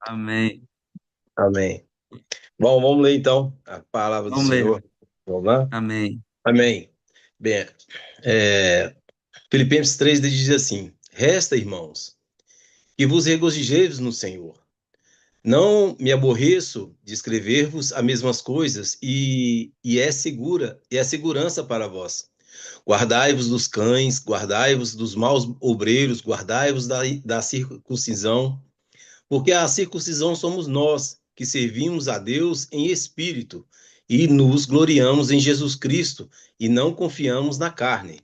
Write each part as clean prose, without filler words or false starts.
Amém. Amém. Bom, vamos ler então a palavra do Vamos ler. Senhor. Vamos lá? Amém. Amém. Bem, é, Filipenses 3 diz assim: Resta, irmãos, que vos regozijeis no Senhor. Não me aborreço de escrever-vos as mesmas coisas e é segurança para vós. Guardai-vos dos cães, guardai-vos dos maus obreiros, guardai-vos da circuncisão, porque a circuncisão somos nós, que servimos a Deus em espírito e nos gloriamos em Jesus Cristo e não confiamos na carne.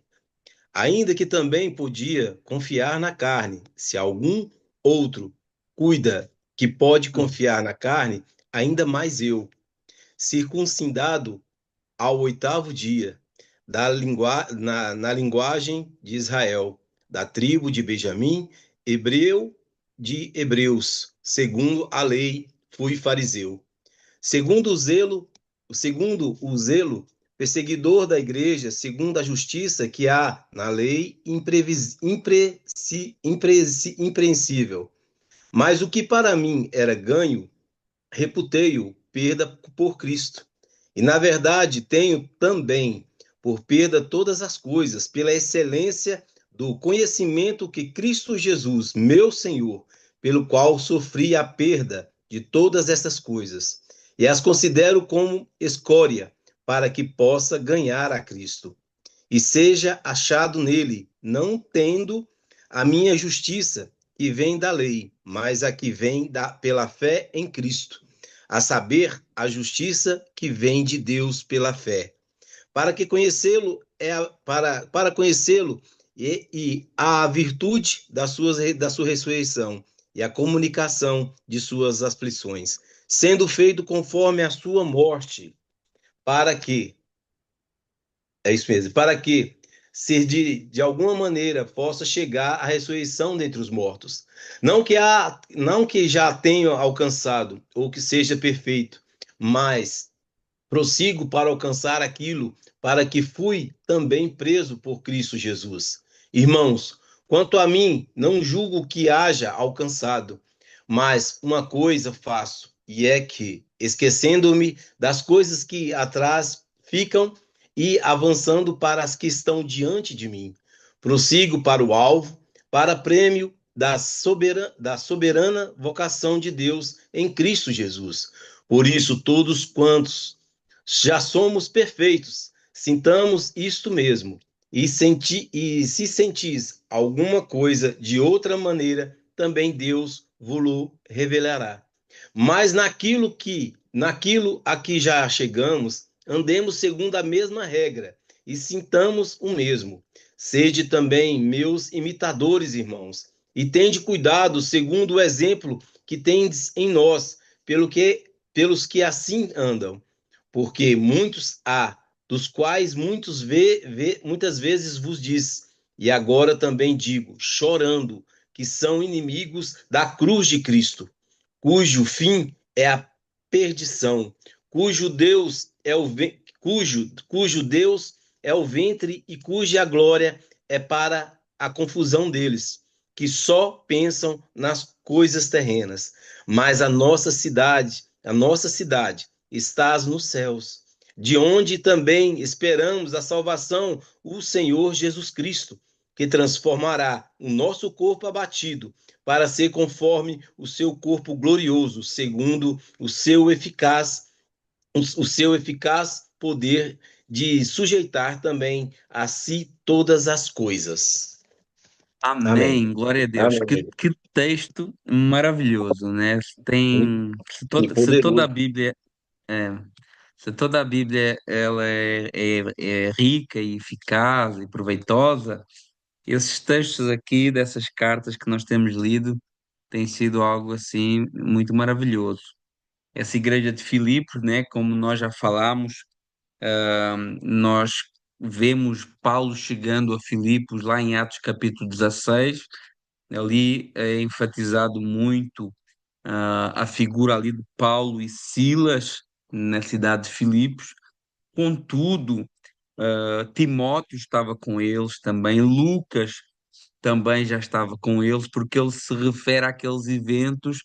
Ainda que também podia confiar na carne, se algum outro cuida que pode confiar na carne, ainda mais eu, circuncidado ao oitavo dia, na linguagem de Israel, da tribo de Benjamim, hebreu de hebreus, segundo a lei, fui fariseu. Segundo o zelo, segundo o zelo perseguidor da igreja, segundo a justiça que há na lei, impreensível. Mas o que para mim era ganho, reputei-o perda por Cristo. E na verdade tenho também por perda todas as coisas, pela excelência do conhecimento que Cristo Jesus, meu Senhor, pelo qual sofri a perda de todas essas coisas, e as considero como escória, para que possa ganhar a Cristo e seja achado nele, não tendo a minha justiça, que vem da lei, mas a que vem pela fé em Cristo, a saber, a justiça que vem de Deus pela fé. Para que conhecê-lo para conhecê-lo e a virtude da sua ressurreição e a comunicação de suas aflições, sendo feito conforme a sua morte, para que é isso mesmo. Para que, se de alguma maneira possa chegar à ressurreição dentre os mortos. Não que já tenha alcançado ou que seja perfeito, mas prossigo para alcançar aquilo para que fui também preso por Cristo Jesus. Irmãos, quanto a mim, não julgo que haja alcançado, mas uma coisa faço, e é que, esquecendo-me das coisas que atrás ficam e avançando para as que estão diante de mim, prossigo para o alvo, para prêmio da soberana vocação de Deus em Cristo Jesus. Por isso, todos quantos já somos perfeitos, sintamos isto mesmo. E se sentis alguma coisa de outra maneira, também Deus vos revelará. Mas naquilo a que já chegamos, andemos segundo a mesma regra e sintamos o mesmo. Sede também meus imitadores, irmãos, e tende cuidado segundo o exemplo que tendes em nós, pelos que assim andam, porque muitos há, dos quais muitas vezes vos diz, e agora também digo, chorando, que são inimigos da cruz de Cristo, cujo fim é a perdição, cujo Deus é o ventre e cuja glória é para a confusão deles, que só pensam nas coisas terrenas. Mas a nossa cidade estás nos céus, de onde também esperamos a salvação, o Senhor Jesus Cristo, que transformará o nosso corpo abatido para ser conforme o seu corpo glorioso, segundo o seu eficaz poder de sujeitar também a si todas as coisas. Amém. Amém. Glória a Deus. Que, Amém. que texto maravilhoso, né? E Se toda a poderoso. Bíblia é, se toda a Bíblia ela é rica e eficaz e proveitosa, esses textos aqui dessas cartas que nós temos lido têm sido algo assim muito maravilhoso. Essa igreja de Filipos, né, como nós já falámos, nós vemos Paulo chegando a Filipos lá em Atos capítulo 16. Ali é enfatizado muito a figura ali de Paulo e Silas na cidade de Filipos. Contudo, Timóteo estava com eles também, Lucas também já estava com eles, porque ele se refere àqueles eventos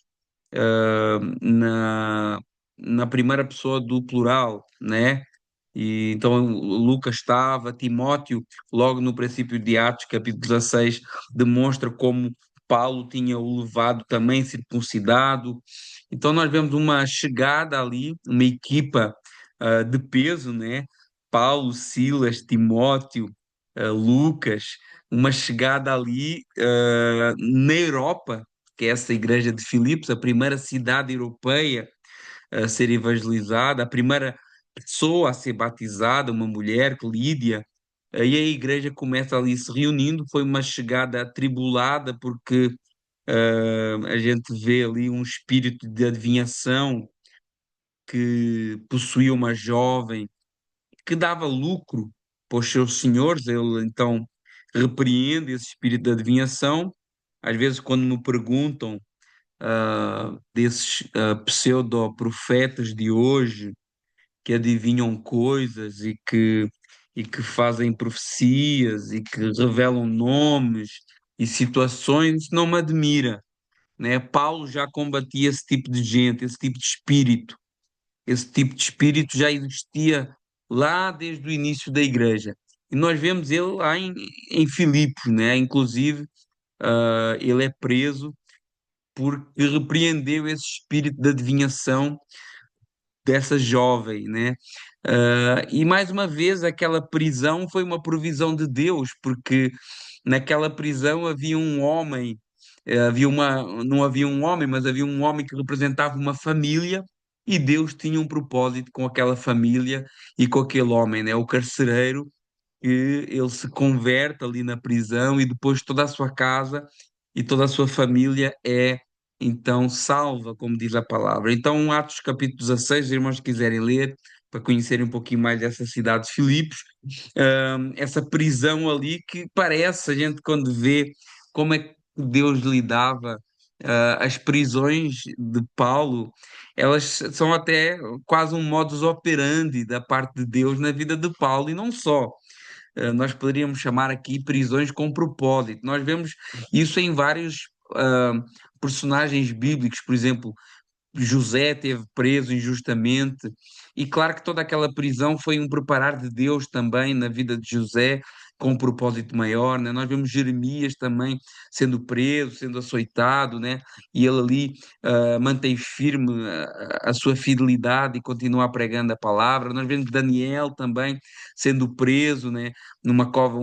na, na primeira pessoa do plural, né? E então Lucas estava, Timóteo, logo no princípio de Atos, capítulo 16, demonstra como Paulo tinha o levado também circuncidado. Então nós vemos uma chegada ali, uma equipa de peso, né? Paulo, Silas, Timóteo, Lucas, uma chegada ali na Europa, que é essa igreja de Filipos, a primeira cidade europeia a ser evangelizada, a primeira pessoa a ser batizada, uma mulher, Lídia. Aí a igreja começa ali se reunindo. Foi uma chegada atribulada, porque a gente vê ali um espírito de adivinhação que possuía uma jovem que dava lucro para os seus senhores. Ele então repreende esse espírito de adivinhação. Às vezes, quando me perguntam desses pseudo-profetas de hoje que adivinham coisas e que fazem profecias e que revelam nomes e situações, isso não me admira, né? Paulo já combatia esse tipo de gente, esse tipo de espírito. Esse tipo de espírito já existia lá desde o início da igreja. E nós vemos ele lá em Filipos, né? Inclusive, ele é preso porque repreendeu esse espírito de adivinhação dessa jovem, né? E mais uma vez, aquela prisão foi uma provisão de Deus, porque naquela prisão havia um homem, não havia um homem, mas havia um homem que representava uma família, e Deus tinha um propósito com aquela família e com aquele homem, né? O carcereiro, que ele se converte ali na prisão e depois toda a sua casa e toda a sua família é então salva, como diz a palavra. Então, Atos capítulo 16, os irmãos que quiserem ler, para conhecerem um pouquinho mais dessa cidade de Filipos, essa prisão ali que parece, a gente quando vê como é que Deus lidava, as prisões de Paulo, elas são até quase um modus operandi da parte de Deus na vida de Paulo, e não só. Nós poderíamos chamar aqui prisões com propósito. Nós vemos isso em vários personagens bíblicos, por exemplo, José teve preso injustamente, e claro que toda aquela prisão foi um preparar de Deus também na vida de José, com um propósito maior, né? Nós vemos Jeremias também sendo preso, sendo açoitado, né? E ele ali mantém firme a sua fidelidade e continua pregando a palavra. Nós vemos Daniel também sendo preso, né? Numa cova,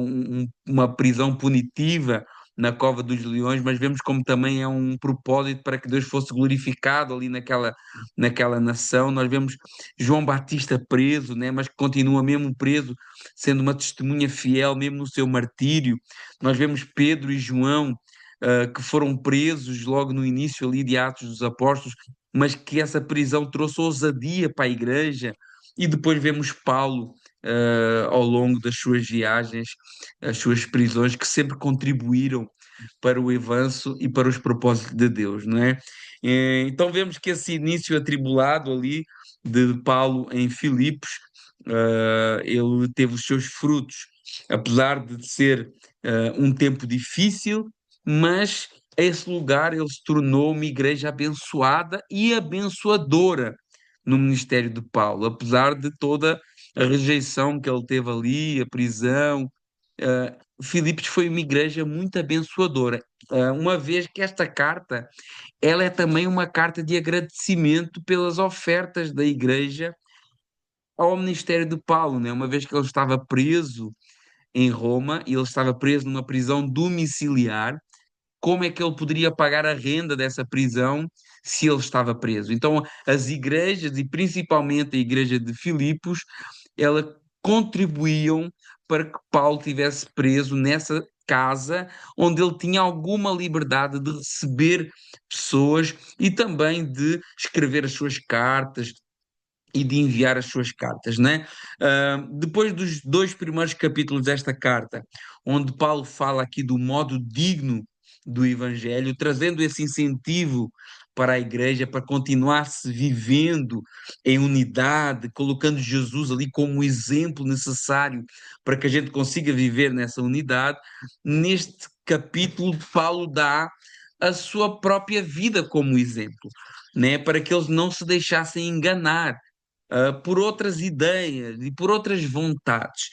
uma prisão punitiva, na cova dos leões, mas vemos como também é um propósito para que Deus fosse glorificado ali naquela nação. Nós vemos João Batista preso, né, mas que continua mesmo preso, sendo uma testemunha fiel, mesmo no seu martírio. Nós vemos Pedro e João, que foram presos logo no início ali de Atos dos Apóstolos, mas que essa prisão trouxe ousadia para a igreja. E depois vemos Paulo, ao longo das suas viagens, as suas prisões, que sempre contribuíram para o avanço e para os propósitos de Deus, não é? Então vemos que esse início atribulado ali de Paulo em Filipos, ele teve os seus frutos, apesar de ser um tempo difícil, mas esse lugar ele se tornou uma igreja abençoada e abençoadora no ministério de Paulo, apesar de toda a rejeição que ele teve ali, a prisão. Filipos foi uma igreja muito abençoadora, uma vez que esta carta ela é também uma carta de agradecimento pelas ofertas da igreja ao ministério de Paulo, né? Uma vez que ele estava preso em Roma e ele estava preso numa prisão domiciliar, como é que ele poderia pagar a renda dessa prisão se ele estava preso? Então, as igrejas, e principalmente a igreja de Filipos, ela contribuíam para que Paulo tivesse preso nessa casa onde ele tinha alguma liberdade de receber pessoas e também de escrever as suas cartas, e de enviar as suas cartas, né? Depois dos dois primeiros capítulos desta carta, onde Paulo fala aqui do modo digno do Evangelho, trazendo esse incentivo para a igreja para continuar-se vivendo em unidade, colocando Jesus ali como exemplo necessário para que a gente consiga viver nessa unidade. Neste capítulo, Paulo dá a sua própria vida como exemplo, né? Para que eles não se deixassem enganar por outras ideias e por outras vontades.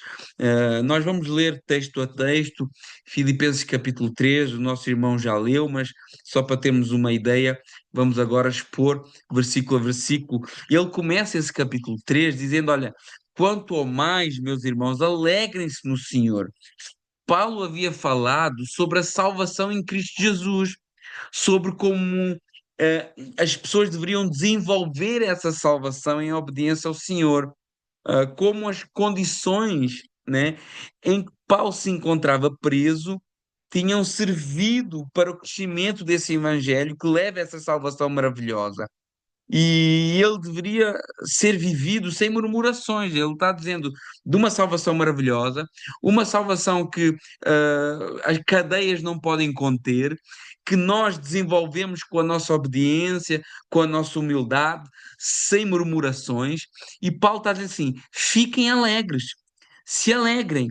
Nós vamos ler texto a texto, Filipenses capítulo 3, o nosso irmão já leu, mas só para termos uma ideia, vamos agora expor versículo a versículo. Ele começa esse capítulo 3 dizendo: Olha, quanto ao mais, meus irmãos, alegrem-se no Senhor. Paulo havia falado sobre a salvação em Cristo Jesus, sobre como as pessoas deveriam desenvolver essa salvação em obediência ao Senhor, como as condições, né, em que Paulo se encontrava preso tinham servido para o crescimento desse evangelho que leva a essa salvação maravilhosa. E ele deveria ser vivido sem murmurações. Ele está dizendo de uma salvação maravilhosa, uma salvação que as cadeias não podem conter, que nós desenvolvemos com a nossa obediência, com a nossa humildade, sem murmurações. E Paulo está dizendo assim: fiquem alegres, se alegrem,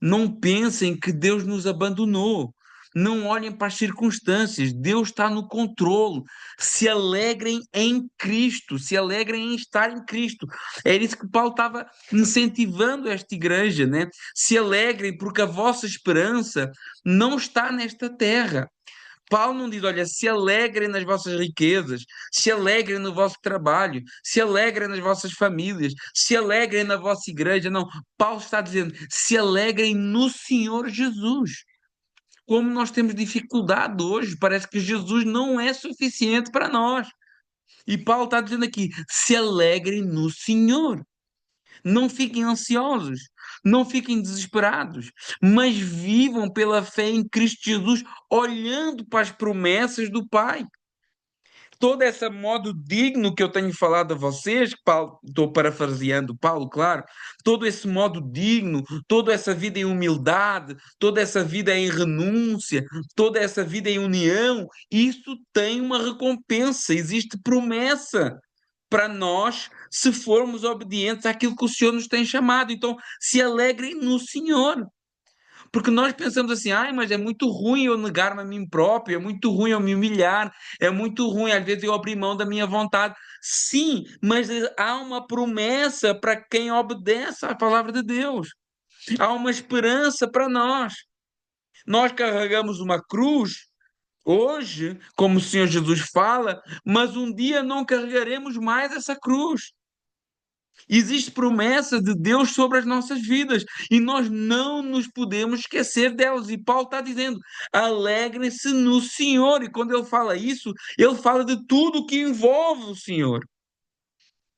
não pensem que Deus nos abandonou. Não olhem para as circunstâncias, Deus está no controle. Se alegrem em Cristo, se alegrem em estar em Cristo. Era isso que Paulo estava incentivando esta igreja, né? Se alegrem porque a vossa esperança não está nesta terra. Paulo não diz, olha, se alegrem nas vossas riquezas, se alegrem no vosso trabalho, se alegrem nas vossas famílias, se alegrem na vossa igreja. Não, Paulo está dizendo, se alegrem no Senhor Jesus. Como nós temos dificuldade hoje, parece que Jesus não é suficiente para nós. E Paulo está dizendo aqui: se alegrem no Senhor. Não fiquem ansiosos, não fiquem desesperados, mas vivam pela fé em Cristo Jesus, olhando para as promessas do Pai. Todo esse modo digno que eu tenho falado a vocês, Paulo, estou parafraseando Paulo, claro, todo esse modo digno, toda essa vida em humildade, toda essa vida em renúncia, toda essa vida em união, isso tem uma recompensa, existe promessa para nós se formos obedientes àquilo que o Senhor nos tem chamado. Então, se alegrem no Senhor. Porque nós pensamos assim, ai, mas é muito ruim eu negar-me a mim próprio, é muito ruim eu me humilhar, é muito ruim às vezes eu abrir mão da minha vontade. Sim, mas há uma promessa para quem obedece à palavra de Deus. Há uma esperança para nós. Nós carregamos uma cruz hoje, como o Senhor Jesus fala, mas um dia não carregaremos mais essa cruz. Existe promessa de Deus sobre as nossas vidas e nós não nos podemos esquecer delas. E Paulo está dizendo: alegrem-se no Senhor. E quando ele fala isso, ele fala de tudo que envolve o Senhor.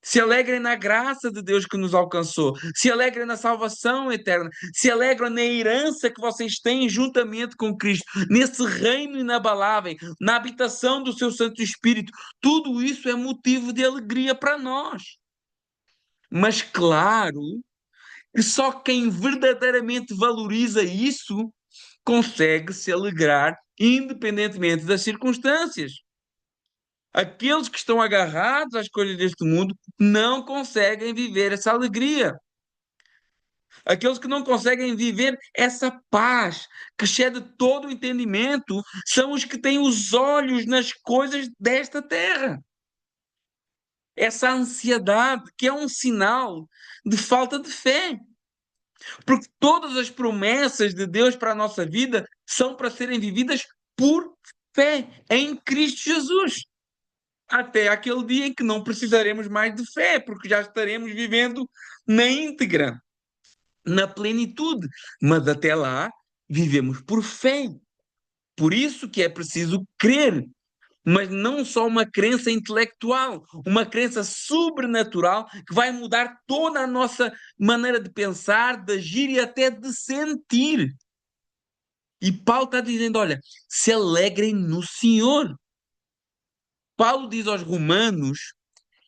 Se alegrem na graça de Deus que nos alcançou, se alegrem na salvação eterna, se alegrem na herança que vocês têm juntamente com Cristo, nesse reino inabalável, na habitação do seu Santo Espírito. Tudo isso é motivo de alegria para nós. Mas claro que só quem verdadeiramente valoriza isso consegue se alegrar independentemente das circunstâncias. Aqueles que estão agarrados às coisas deste mundo não conseguem viver essa alegria. Aqueles que não conseguem viver essa paz que excede todo o entendimento são os que têm os olhos nas coisas desta terra. Essa ansiedade que é um sinal de falta de fé. Porque todas as promessas de Deus para a nossa vida são para serem vividas por fé em Cristo Jesus. Até aquele dia em que não precisaremos mais de fé, porque já estaremos vivendo na íntegra, na plenitude. Mas até lá, vivemos por fé. Por isso que é preciso crer, mas não só uma crença intelectual, uma crença sobrenatural que vai mudar toda a nossa maneira de pensar, de agir e até de sentir. E Paulo está dizendo: olha, se alegrem no Senhor. Paulo diz aos Romanos,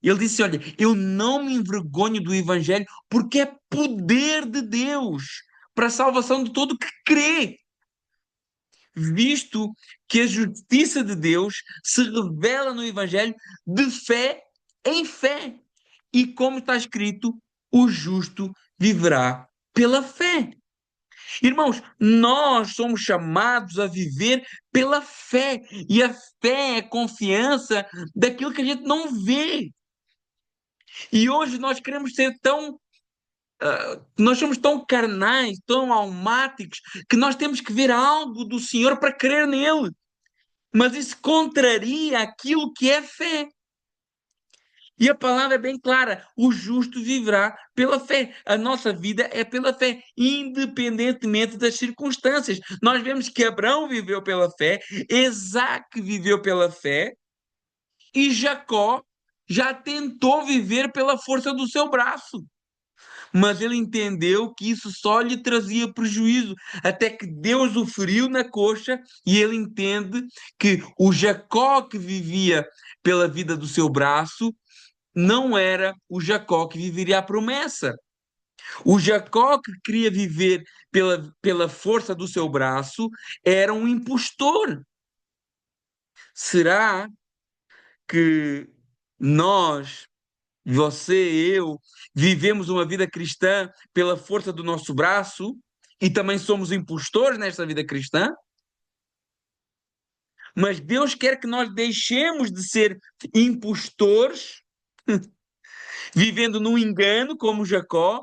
ele disse: olha, eu não me envergonho do Evangelho porque é poder de Deus para a salvação de todo que crê, visto que a justiça de Deus se revela no Evangelho de fé em fé. E como está escrito, o justo viverá pela fé. Irmãos, nós somos chamados a viver pela fé, e a fé é confiança daquilo que a gente não vê. E hoje nós queremos ser tão, nós somos tão carnais, tão almáticos, que nós temos que ver algo do Senhor para crer nele. Mas isso contraria aquilo que é fé. E a palavra é bem clara: o justo viverá pela fé. A nossa vida é pela fé, independentemente das circunstâncias. Nós vemos que Abraão viveu pela fé, Isaac viveu pela fé, e Jacó já tentou viver pela força do seu braço. Mas ele entendeu que isso só lhe trazia prejuízo, até que Deus o feriu na coxa, e ele entende que o Jacó que vivia pela vida do seu braço não era o Jacó que viveria a promessa. O Jacó que queria viver pela força do seu braço era um impostor. Será que nós, você e eu, vivemos uma vida cristã pela força do nosso braço e também somos impostores nesta vida cristã? Mas Deus quer que nós deixemos de ser impostores, vivendo no engano, como Jacó,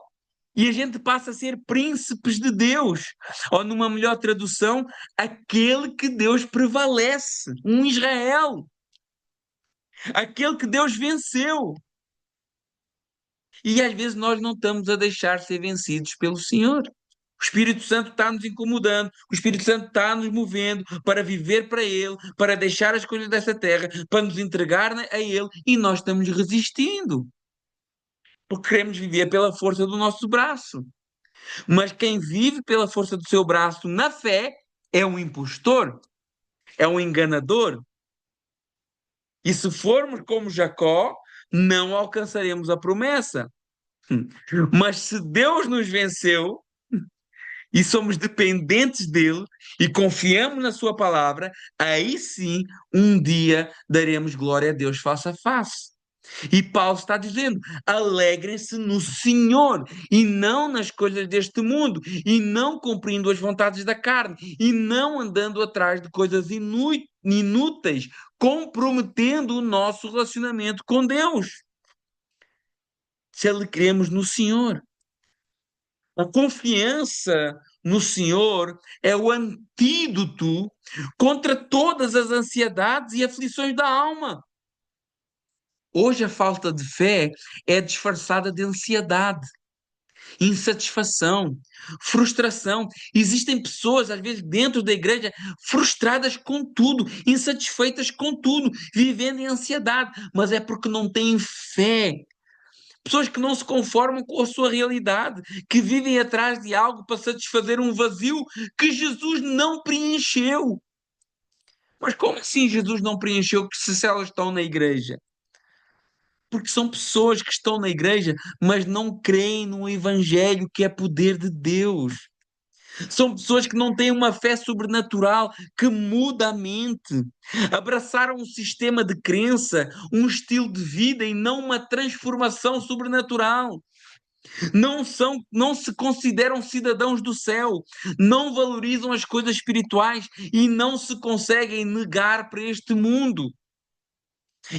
e a gente passa a ser príncipes de Deus. Ou, numa melhor tradução, aquele que Deus prevalece, um Israel, aquele que Deus venceu. E às vezes nós não estamos a deixar ser vencidos pelo Senhor. O Espírito Santo está nos incomodando, o Espírito Santo está nos movendo para viver para Ele, para deixar as coisas dessa terra, para nos entregar a Ele, e nós estamos resistindo, porque queremos viver pela força do nosso braço. Mas quem vive pela força do seu braço na fé é um impostor, é um enganador. E se formos como Jacó, não alcançaremos a promessa. Mas se Deus nos venceu e somos dependentes dele e confiamos na sua palavra, aí sim, um dia daremos glória a Deus face a face. E Paulo está dizendo: alegrem-se no Senhor e não nas coisas deste mundo, e não cumprindo as vontades da carne, e não andando atrás de coisas inúteis, comprometendo o nosso relacionamento com Deus. Se alegremos no Senhor. A confiança no Senhor é o antídoto contra todas as ansiedades e aflições da alma. Hoje a falta de fé é disfarçada de ansiedade, insatisfação, frustração. Existem pessoas, às vezes, dentro da igreja, frustradas com tudo, insatisfeitas com tudo, vivendo em ansiedade, mas é porque não têm fé. Pessoas que não se conformam com a sua realidade, que vivem atrás de algo para satisfazer um vazio que Jesus não preencheu. Mas como assim Jesus não preencheu se elas estão na igreja? Porque são pessoas que estão na igreja, mas não creem no Evangelho que é poder de Deus. São pessoas que não têm uma fé sobrenatural que muda a mente. Abraçaram um sistema de crença, um estilo de vida e não uma transformação sobrenatural. Não se consideram cidadãos do céu, não valorizam as coisas espirituais e não se conseguem negar para este mundo.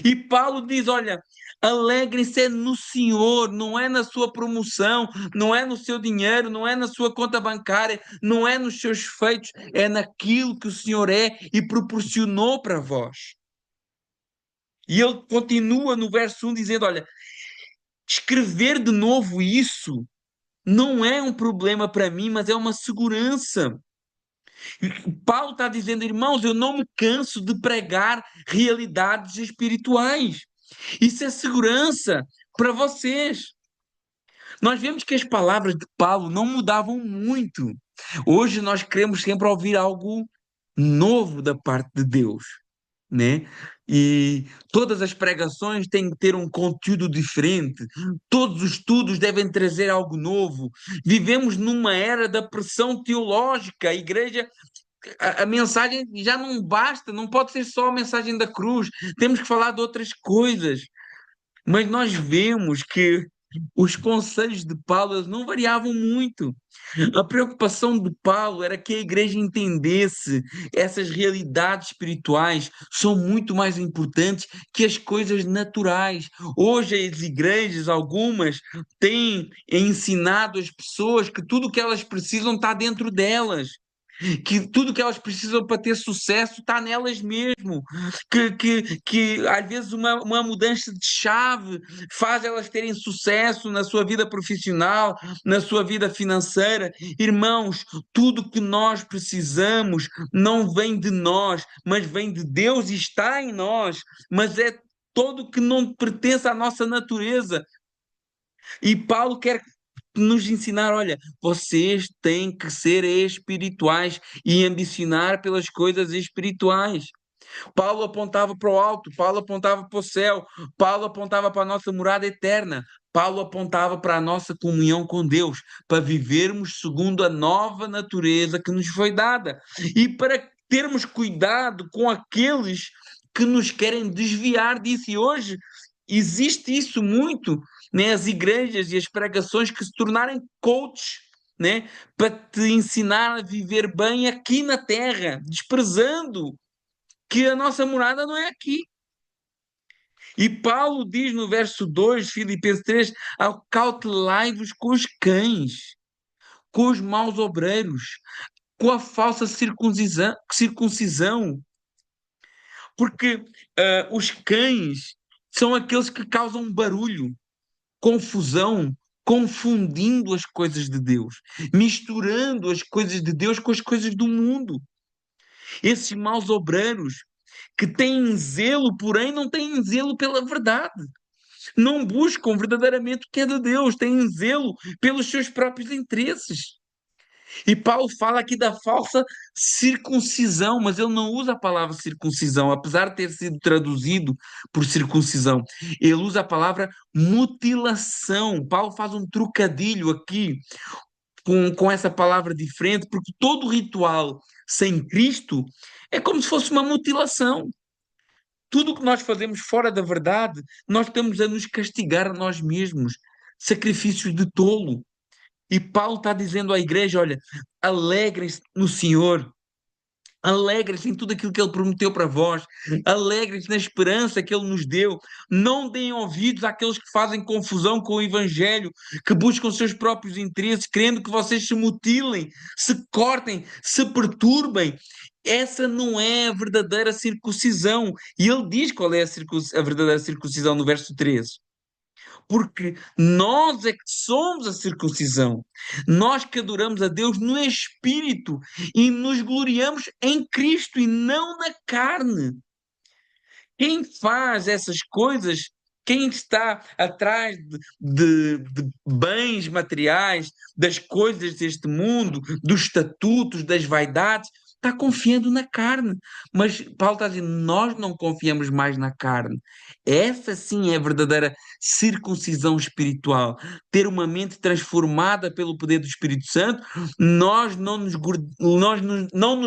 E Paulo diz: olha, alegrem-se no Senhor, não é na sua promoção, não é no seu dinheiro, não é na sua conta bancária, não é nos seus feitos, é naquilo que o Senhor é e proporcionou para vós. E ele continua no verso 1 dizendo: olha, escrever de novo isso não é um problema para mim, mas é uma segurança. Paulo está dizendo: irmãos, eu não me canso de pregar realidades espirituais. Isso é segurança para vocês. Nós vemos que as palavras de Paulo não mudavam muito. Hoje nós queremos sempre ouvir algo novo da parte de Deus, né? E todas as pregações têm que ter um conteúdo diferente, todos os estudos devem trazer algo novo. Vivemos numa era da pressão teológica. A igreja, a mensagem já não basta, não pode ser só a mensagem da cruz, temos que falar de outras coisas. Mas nós vemos que Os conselhos de Paulo eles não variavam muito. A preocupação de Paulo era que a igreja entendesse essas realidades espirituais são muito mais importantes que as coisas naturais. Hoje as igrejas, algumas, têm ensinado as pessoas que tudo o que elas precisam está dentro delas, que tudo que elas precisam para ter sucesso está nelas mesmo, que às vezes uma mudança de chave faz elas terem sucesso na sua vida profissional, na sua vida financeira. Irmãos, tudo que nós precisamos não vem de nós, mas vem de Deus e está em nós, mas é todo que não pertence à nossa natureza. E Paulo quer nos ensinar, olha, vocês têm que ser espirituais e ambicionar pelas coisas espirituais. Paulo apontava para o alto, Paulo apontava para o céu, Paulo apontava para a nossa morada eterna, Paulo apontava para a nossa comunhão com Deus, para vivermos segundo a nova natureza que nos foi dada e para termos cuidado com aqueles que nos querem desviar disso. E hoje existe isso muito, né? As igrejas e as pregações que se tornarem coaches, né? Para te ensinar a viver bem aqui na terra, desprezando que a nossa morada não é aqui. E Paulo diz no verso 2, Filipenses 3, acautelai-vos com os cães, com os maus obreiros, com a falsa circuncisão, porque os cães são aqueles que causam barulho, confusão, confundindo as coisas de Deus, misturando as coisas de Deus com as coisas do mundo. Esses maus obreiros que têm zelo, porém não têm zelo pela verdade. Não buscam verdadeiramente o que é de Deus, têm zelo pelos seus próprios interesses. E Paulo fala aqui da falsa circuncisão, mas ele não usa a palavra circuncisão, apesar de ter sido traduzido por circuncisão. Ele usa a palavra mutilação. Paulo faz um trocadilho aqui com essa palavra diferente, porque todo ritual sem Cristo é como se fosse uma mutilação. Tudo o que nós fazemos fora da verdade, nós estamos a nos castigar a nós mesmos. Sacrifícios de tolo. E Paulo está dizendo à igreja: olha, alegrem-se no Senhor, alegrem-se em tudo aquilo que Ele prometeu para vós, alegrem-se na esperança que Ele nos deu. Não deem ouvidos àqueles que fazem confusão com o Evangelho, que buscam seus próprios interesses, querendo que vocês se mutilem, se cortem, se perturbem. Essa não é a verdadeira circuncisão. E ele diz qual é a verdadeira circuncisão no verso 13. Porque nós é que somos a circuncisão. Nós que adoramos a Deus no Espírito e nos gloriamos em Cristo e não na carne. Quem faz essas coisas, quem está atrás de bens materiais, das coisas deste mundo, dos estatutos, das vaidades, está confiando na carne. Mas Paulo está dizendo, nós não confiamos mais na carne. Essa sim é a verdadeira circuncisão espiritual. Ter uma mente transformada pelo poder do Espírito Santo, não nos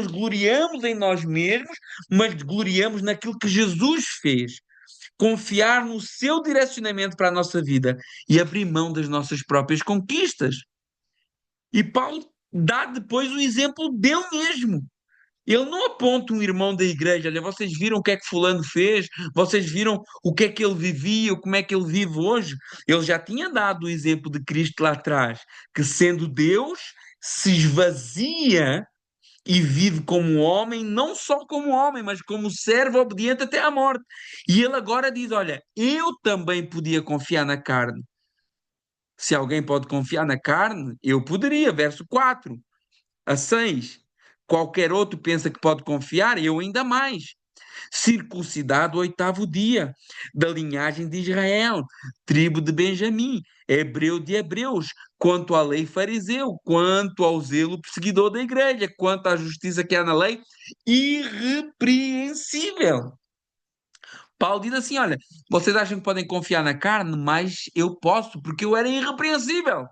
gloriamos em nós mesmos, mas gloriamos naquilo que Jesus fez. Confiar no seu direcionamento para a nossa vida e abrir mão das nossas próprias conquistas. E Paulo dá depois o exemplo dele mesmo. Ele não aponta um irmão da igreja, olha, vocês viram o que é que fulano fez, vocês viram o que é que ele vivia, como é que ele vive hoje. Ele já tinha dado o exemplo de Cristo lá atrás, que sendo Deus, se esvazia e vive como homem, não só como homem, mas como servo obediente até à morte. E ele agora diz: olha, eu também podia confiar na carne. Se alguém pode confiar na carne, eu poderia. Verso 4 a 6. Qualquer outro pensa que pode confiar, eu ainda mais. Circuncidado o oitavo dia, da linhagem de Israel, tribo de Benjamim, hebreu de hebreus, quanto à lei fariseu, quanto ao zelo perseguidor da igreja, quanto à justiça que há na lei, irrepreensível. Paulo diz assim: olha, vocês acham que podem confiar na carne, mas eu posso, porque eu era irrepreensível.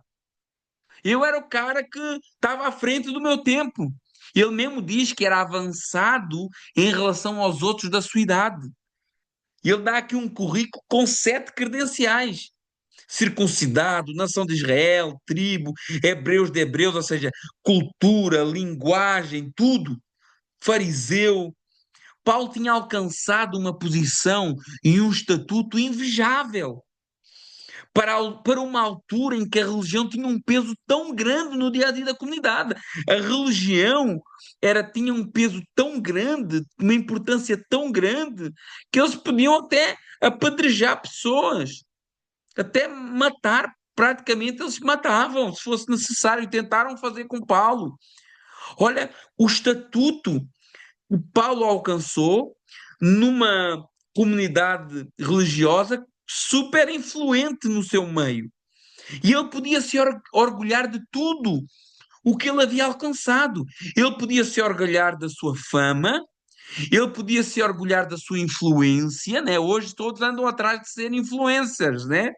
Eu era o cara que estava à frente do meu tempo. Ele mesmo diz que era avançado em relação aos outros da sua idade. E ele dá aqui um currículo com 7 credenciais. circuncidado, nação de Israel, tribo, hebreus de hebreus, ou seja, cultura, linguagem, tudo, fariseu. Paulo tinha alcançado uma posição e um estatuto invejável para uma altura em que a religião tinha um peso tão grande no dia a dia da comunidade. A religião tinha um peso tão grande, uma importância tão grande, que eles podiam até apedrejar pessoas, até matar. Praticamente eles matavam, se fosse necessário, tentaram fazer com Paulo. Olha, o estatuto que Paulo alcançou numa comunidade religiosa super influente no seu meio. E ele podia se orgulhar de tudo o que ele havia alcançado. Ele podia se orgulhar da sua fama, ele podia se orgulhar da sua influência, né? Hoje todos andam atrás de ser influencers, né?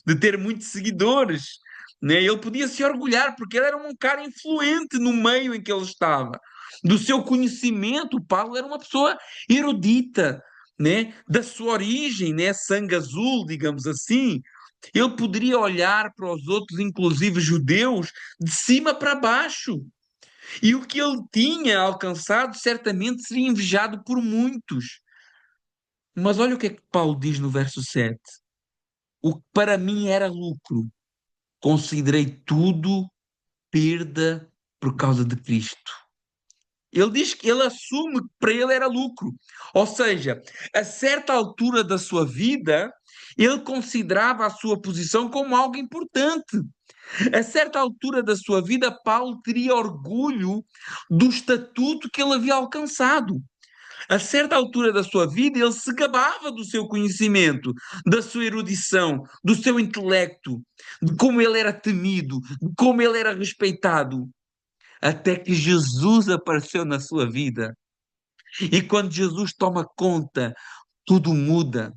De ter muitos seguidores, né? Ele podia se orgulhar porque ele era um cara influente no meio em que ele estava. Do seu conhecimento, Paulo era uma pessoa erudita, né? Da sua origem, né? Sangue azul, digamos assim. Ele poderia olhar para os outros, inclusive judeus, de cima para baixo. E o que ele tinha alcançado certamente seria invejado por muitos. Mas olha o que é que Paulo diz no verso 7. O que para mim era lucro, considerei tudo perda por causa de Cristo. Ele diz que ele assume que para ele era lucro. Ou seja, a certa altura da sua vida, ele considerava a sua posição como algo importante. A certa altura da sua vida, Paulo teria orgulho do estatuto que ele havia alcançado. A certa altura da sua vida, ele se gabava do seu conhecimento, da sua erudição, do seu intelecto, de como ele era temido, de como ele era respeitado, até que Jesus apareceu na sua vida. E quando Jesus toma conta, tudo muda.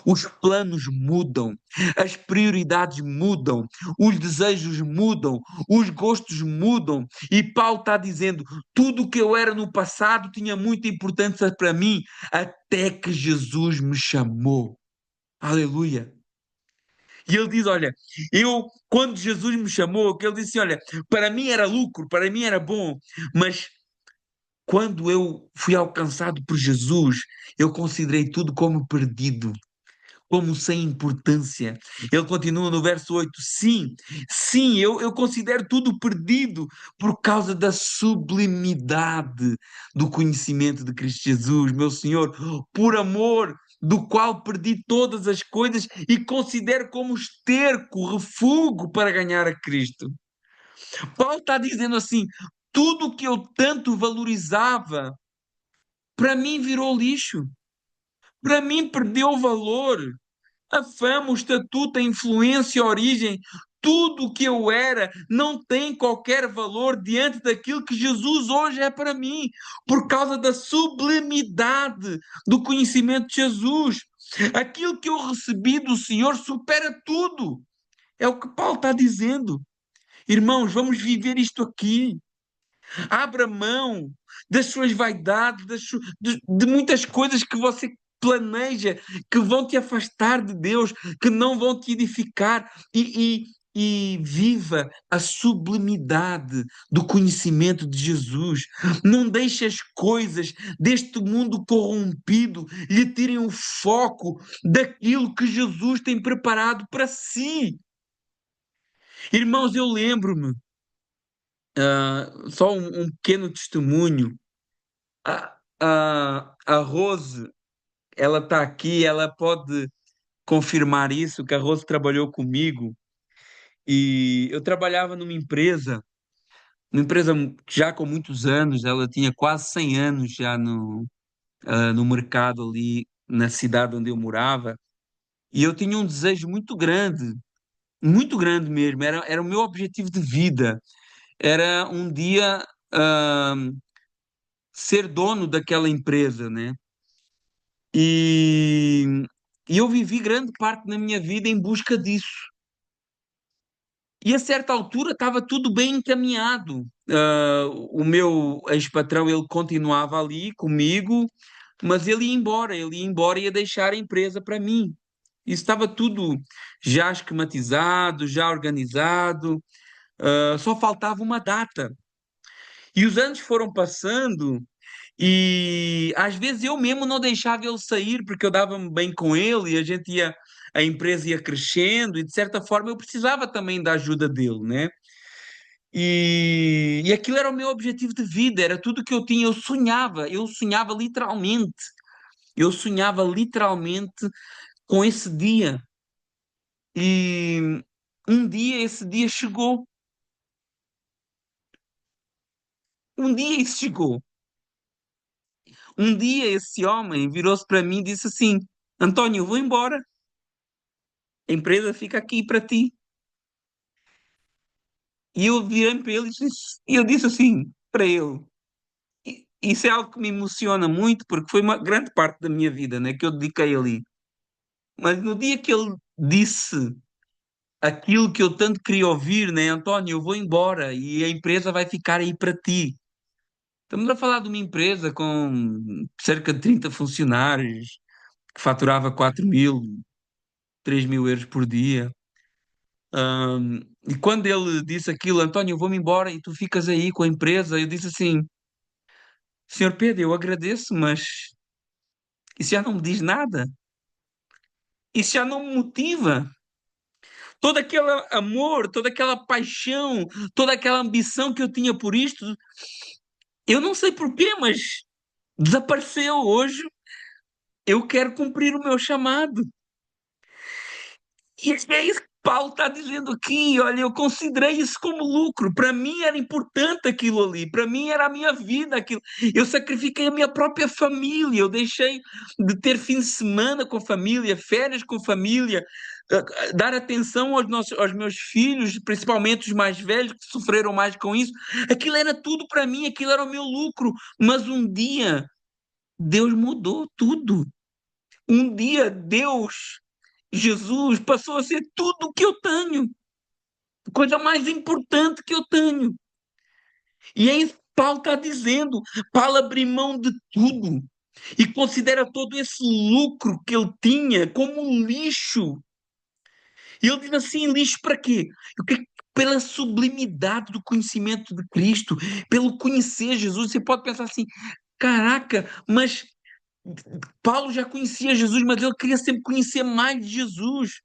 Os planos mudam, as prioridades mudam, os desejos mudam, os gostos mudam. E Paulo está dizendo: tudo o que eu era no passado tinha muita importância para mim, até que Jesus me chamou. Aleluia. E ele diz: olha, quando Jesus me chamou, que ele disse: olha, para mim era lucro, para mim era bom, mas quando eu fui alcançado por Jesus, eu considerei tudo como perdido, como sem importância. Ele continua no verso 8: sim, sim, eu considero tudo perdido por causa da sublimidade do conhecimento de Cristo Jesus, meu Senhor, por amor do qual perdi todas as coisas e considero como esterco, refúgio para ganhar a Cristo. Paulo está dizendo assim: tudo o que eu tanto valorizava, para mim virou lixo, para mim perdeu valor. A fama, o estatuto, a influência, a origem, tudo o que eu era não tem qualquer valor diante daquilo que Jesus hoje é para mim, por causa da sublimidade do conhecimento de Jesus. Aquilo que eu recebi do Senhor supera tudo. É o que Paulo está dizendo. Irmãos, vamos viver isto aqui. Abra mão das suas vaidades, de muitas coisas que você planeja, que vão te afastar de Deus, que não vão te edificar, e viva a sublimidade do conhecimento de Jesus. Não deixe as coisas deste mundo corrompido lhe tirem o foco daquilo que Jesus tem preparado para si. Irmãos, eu lembro-me, só um pequeno testemunho. A Rose, ela está aqui, ela pode confirmar isso, que a Rose trabalhou comigo e eu trabalhava numa empresa, já com muitos anos, ela tinha quase 100 anos já no mercado ali na cidade onde eu morava, e eu tinha um desejo muito grande mesmo, era o meu objetivo de vida, era um dia ah, ser dono daquela empresa, né? E, e eu vivi grande parte da minha vida em busca disso. E a certa altura estava tudo bem encaminhado. O meu ex-patrão, ele continuava ali comigo, mas ele ia embora e ia deixar a empresa para mim. Isso estava tudo já esquematizado, já organizado, só faltava uma data. E os anos foram passando e às vezes eu mesmo não deixava ele sair porque eu dava-me bem com ele e a empresa ia crescendo e de certa forma eu precisava também da ajuda dele, né? E aquilo era o meu objetivo de vida, era tudo que eu tinha, eu sonhava literalmente com esse dia. E um dia esse dia chegou, um dia isso chegou. Um dia esse homem virou-se para mim e disse assim: António, eu vou embora, a empresa fica aqui para ti. E eu virei para ele e eu disse assim para ele: Isso é algo que me emociona muito porque foi uma grande parte da minha vida, né, que eu dediquei ali. Mas no dia que ele disse aquilo que eu tanto queria ouvir, né, António, eu vou embora e a empresa vai ficar aí para ti. Estamos a falar de uma empresa com cerca de 30 funcionários, que faturava 4.000, 3.000 euros por dia. E quando ele disse aquilo, António, eu vou-me embora e tu ficas aí com a empresa, eu disse assim, Senhor Pedro, eu agradeço, mas isso já não me diz nada. Isso já não me motiva. Todo aquele amor, toda aquela paixão, toda aquela ambição que eu tinha por isto, eu não sei porquê, mas desapareceu hoje. Eu quero cumprir o meu chamado. E é isso que Paulo está dizendo aqui. Olha, eu considerei isso como lucro. Para mim era importante aquilo ali. Para mim era a minha vida aquilo. Eu sacrifiquei a minha própria família. Eu deixei de ter fim de semana com a família, férias com a família, dar atenção aos meus filhos, principalmente os mais velhos que sofreram mais com isso. Aquilo era tudo para mim. Aquilo era o meu lucro. Mas um dia Deus mudou tudo. Um dia Deus, Jesus, passou a ser tudo o que eu tenho, a coisa mais importante que eu tenho. E é isso que Paulo está dizendo. Paulo abriu mão de tudo e considera todo esse lucro que ele tinha como um lixo. E ele diz assim: lixo para quê? Pela sublimidade do conhecimento de Cristo, pelo conhecer Jesus. Você pode pensar assim: caraca, mas Paulo já conhecia Jesus, mas ele queria sempre conhecer mais de Jesus.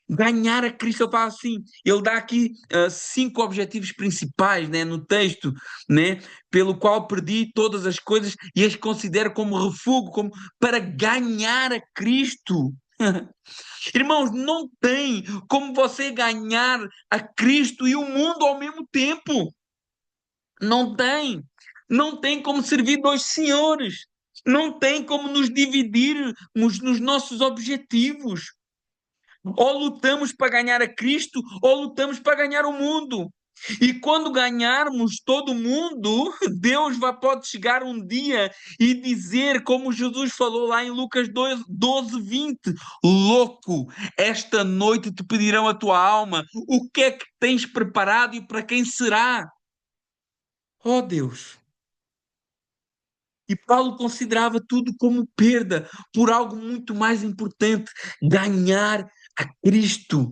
Ganhar a Cristo, ele fala assim, ele dá aqui 5 objetivos principais, né, no texto, né, pelo qual perdi todas as coisas e as considero como refúgio, como para ganhar a Cristo. Irmãos, não tem como você ganhar a Cristo e o mundo ao mesmo tempo. Não tem. Não tem como servir dois senhores. Não tem como nos dividirmos nos nossos objetivos. Ou lutamos para ganhar a Cristo, ou lutamos para ganhar o mundo. E quando ganharmos todo mundo, Deus pode chegar um dia e dizer, como Jesus falou lá em Lucas 12, 20: Louco, esta noite te pedirão a tua alma, o que é que tens preparado e para quem será? Oh Deus! E Paulo considerava tudo como perda por algo muito mais importante: ganhar a Cristo.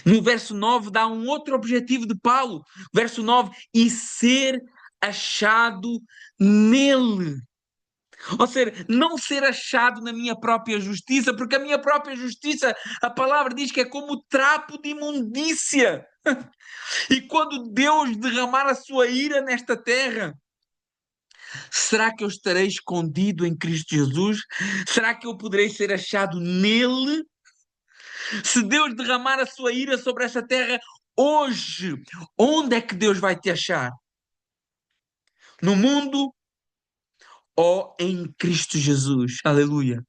No verso 9 dá um outro objetivo de Paulo. Verso 9: e ser achado nele. Ou seja, não ser achado na minha própria justiça, porque a minha própria justiça, a palavra diz que é como trapo de imundícia. E quando Deus derramar a sua ira nesta terra, será que eu estarei escondido em Cristo Jesus? Será que eu poderei ser achado nele? Se Deus derramar a sua ira sobre esta terra hoje, onde é que Deus vai te achar? No mundo ou em Cristo Jesus? Aleluia.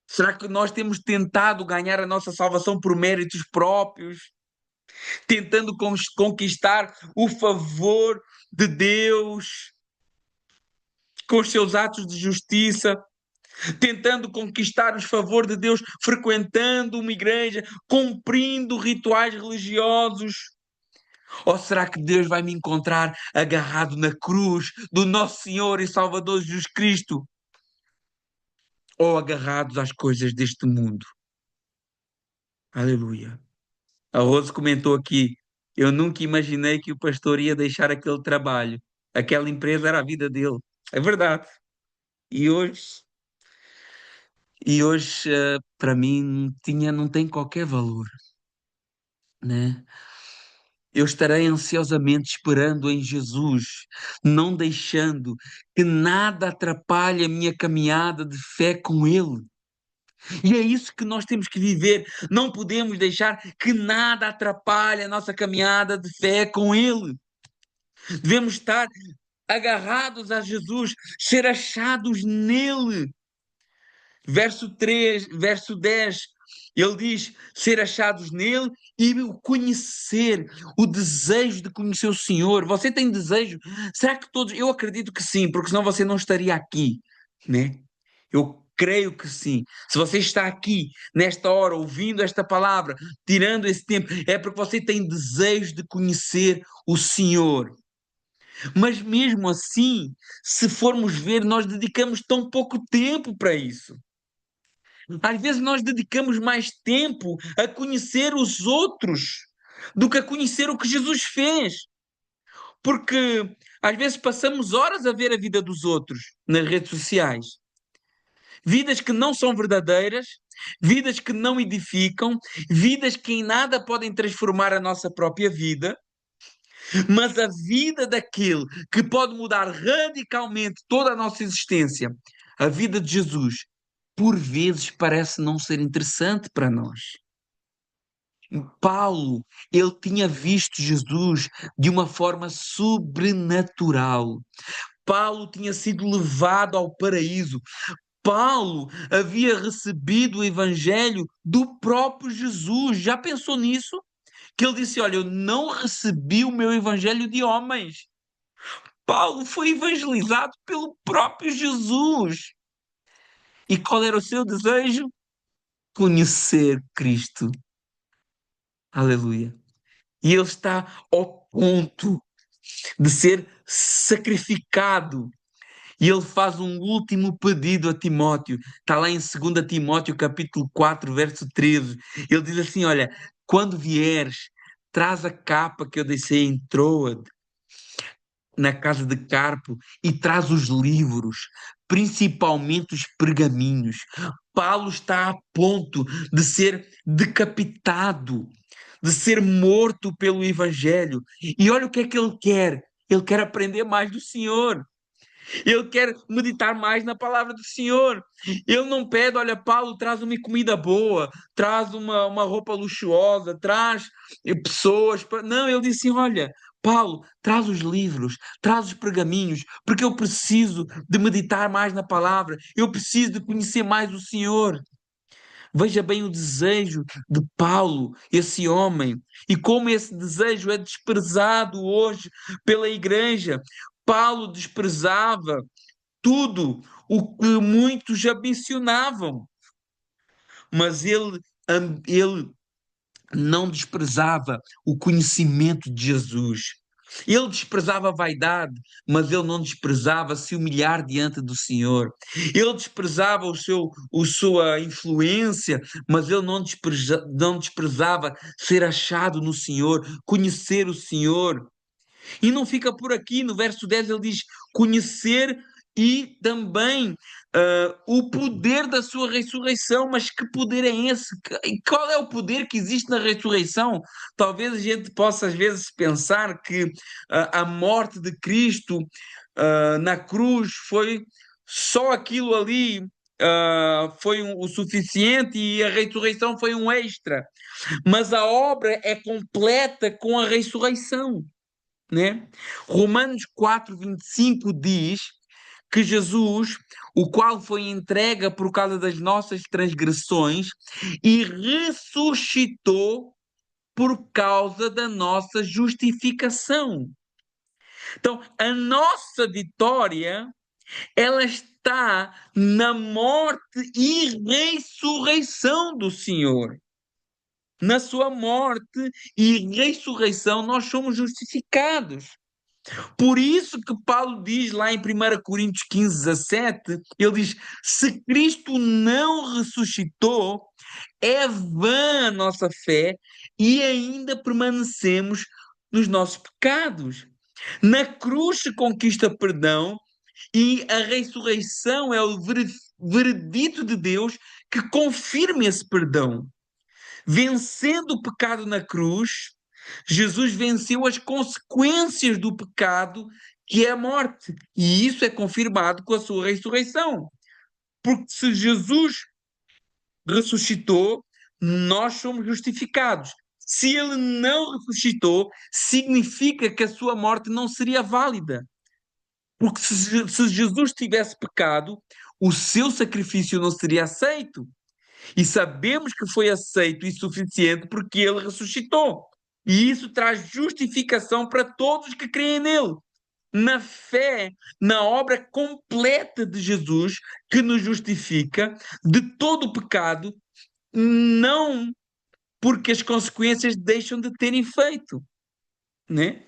Será que nós temos tentado ganhar a nossa salvação por méritos próprios, tentando conquistar o favor de Deus com os seus atos de justiça, tentando conquistar os favores de Deus, frequentando uma igreja, cumprindo rituais religiosos? Ou será que Deus vai me encontrar agarrado na cruz do nosso Senhor e Salvador Jesus Cristo? ou agarrados às coisas deste mundo? Aleluia. A Rose comentou aqui: eu nunca imaginei que o pastor ia deixar aquele trabalho. Aquela empresa era a vida dele. É verdade. E hoje, para mim, não tem qualquer valor, né? Eu estarei ansiosamente esperando em Jesus, não deixando que nada atrapalhe a minha caminhada de fé com Ele. E é isso que nós temos que viver. Não podemos deixar que nada atrapalhe a nossa caminhada de fé com Ele. Devemos estar agarrados a Jesus, ser achados nele. Verso 3, verso 10, ele diz ser achados nele e o conhecer, o desejo de conhecer o Senhor. Você tem desejo? Será que todos? Eu acredito que sim, porque senão você não estaria aqui, né? Eu creio que sim. Se você está aqui, nesta hora, ouvindo esta palavra, tirando esse tempo, é porque você tem desejo de conhecer o Senhor. Mas mesmo assim, se formos ver, nós dedicamos tão pouco tempo para isso. Às vezes nós dedicamos mais tempo a conhecer os outros do que a conhecer o que Jesus fez. Porque às vezes passamos horas a ver a vida dos outros nas redes sociais. Vidas que não são verdadeiras, vidas que não edificam, vidas que em nada podem transformar a nossa própria vida, mas a vida daquele que pode mudar radicalmente toda a nossa existência, a vida de Jesus, por vezes parece não ser interessante para nós. Paulo, ele tinha visto Jesus de uma forma sobrenatural. Paulo tinha sido levado ao paraíso. Paulo havia recebido o evangelho do próprio Jesus. Já pensou nisso? Que ele disse: olha, eu não recebi o meu evangelho de homens. Paulo foi evangelizado pelo próprio Jesus. E qual era o seu desejo? Conhecer Cristo. Aleluia. E ele está ao ponto de ser sacrificado. E ele faz um último pedido a Timóteo. Está lá em 2 Timóteo, capítulo 4, verso 13. Ele diz assim: olha, quando vieres, traz a capa que eu deixei em Troade, na casa de Carpo, e traz os livros, principalmente os pergaminhos. Paulo está a ponto de ser decapitado, de ser morto pelo Evangelho. E olha o que é que ele quer. Ele quer aprender mais do Senhor. Ele quer meditar mais na palavra do Senhor. Ele não pede, olha, Paulo, traz uma comida boa, traz uma roupa luxuosa, traz pessoas. Não, ele disse assim, olha, Paulo, traz os livros, traz os pergaminhos, porque eu preciso de meditar mais na palavra, eu preciso de conhecer mais o Senhor. Veja bem o desejo de Paulo, esse homem, e como esse desejo é desprezado hoje pela igreja. Paulo desprezava tudo o que muitos já mencionavam, mas ele não desprezava o conhecimento de Jesus. Ele desprezava a vaidade, mas ele não desprezava se humilhar diante do Senhor. Ele desprezava sua influência, mas ele não desprezava ser achado no Senhor, conhecer o Senhor. E não fica por aqui, no verso 10 ele diz: conhecer e também o poder da sua ressurreição. Mas que poder é esse? Qual é o poder que existe na ressurreição? Talvez a gente possa às vezes pensar que a morte de Cristo na cruz foi só aquilo ali. Foi o suficiente e a ressurreição foi um extra, mas a obra é completa com a ressurreição, né? Romanos 4:25 diz que Jesus, o qual foi entregue por causa das nossas transgressões e ressuscitou por causa da nossa justificação. Então, a nossa vitória, ela está na morte e ressurreição do Senhor. Na sua morte e ressurreição, nós somos justificados. Por isso que Paulo diz lá em 1 Coríntios 15, 17, ele diz: se Cristo não ressuscitou, é vã a nossa fé e ainda permanecemos nos nossos pecados. Na cruz se conquista perdão e a ressurreição é o veredito de Deus que confirma esse perdão. Vencendo o pecado na cruz, Jesus venceu as consequências do pecado, que é a morte. E isso é confirmado com a sua ressurreição. Porque se Jesus ressuscitou, nós somos justificados. Se ele não ressuscitou, significa que a sua morte não seria válida. Porque se Jesus tivesse pecado, o seu sacrifício não seria aceito. E sabemos que foi aceito e suficiente porque ele ressuscitou. E isso traz justificação para todos que creem nele. Na fé, na obra completa de Jesus, que nos justifica de todo o pecado, não porque as consequências deixam de ter efeito, né?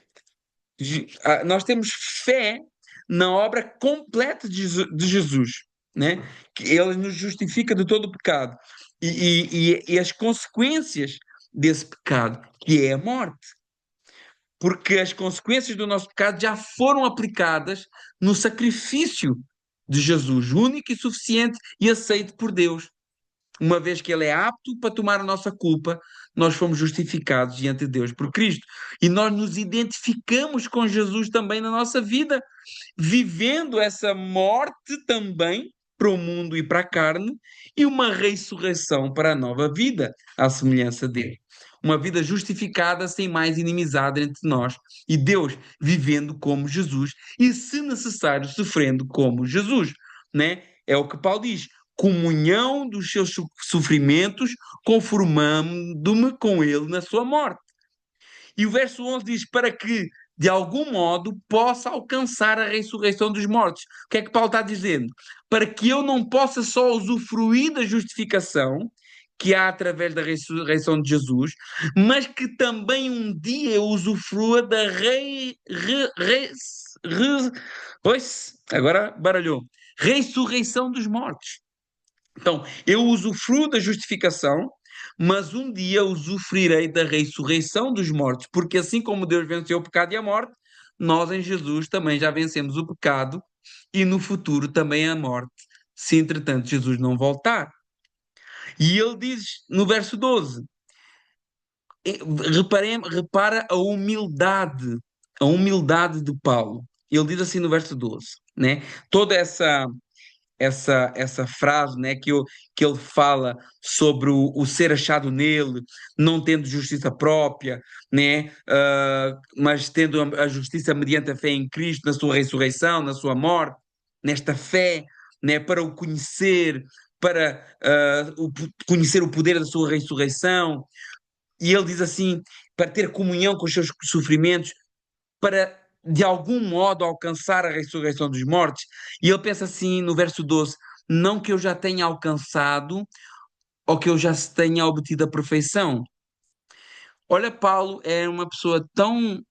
Nós temos fé na obra completa de Jesus, né? Que ele nos justifica de todo o pecado e as consequências desse pecado, que é a morte. Porque as consequências do nosso pecado já foram aplicadas no sacrifício de Jesus, único e suficiente e aceito por Deus. Uma vez que ele é apto para tomar a nossa culpa, nós fomos justificados diante de Deus por Cristo. E nós nos identificamos com Jesus também na nossa vida, vivendo essa morte também para o mundo e para a carne, e uma ressurreição para a nova vida, à semelhança dele. Uma vida justificada sem mais inimizade entre nós e Deus, vivendo como Jesus e, se necessário, sofrendo como Jesus, né? É o que Paulo diz: comunhão dos seus sofrimentos, conformando-me com ele na sua morte. E o verso 11 diz: para que, de algum modo, possa alcançar a ressurreição dos mortos. O que é que Paulo está dizendo? Para que eu não possa só usufruir da justificação que há através da ressurreição de Jesus, mas que também um dia eu usufrua da agora baralhou. Ressurreição dos mortos. Então, eu usufruo da justificação, mas um dia usufruirei da ressurreição dos mortos, porque assim como Deus venceu o pecado e a morte, nós em Jesus também já vencemos o pecado e no futuro também a morte, se entretanto Jesus não voltar. E ele diz no verso 12, repara a humildade de Paulo. Ele diz assim no verso 12, né? Toda essa frase, né, que ele fala sobre o ser achado nele, não tendo justiça própria, né, mas tendo a justiça mediante a fé em Cristo, na sua ressurreição, na sua morte, nesta fé, né, para o conhecer, para conhecer o poder da sua ressurreição. E ele diz assim, para ter comunhão com os seus sofrimentos, para de algum modo alcançar a ressurreição dos mortos. E ele pensa assim no verso 12: não que eu já tenha alcançado ou que eu já tenha obtido a perfeição. Olha, Paulo é uma pessoa tão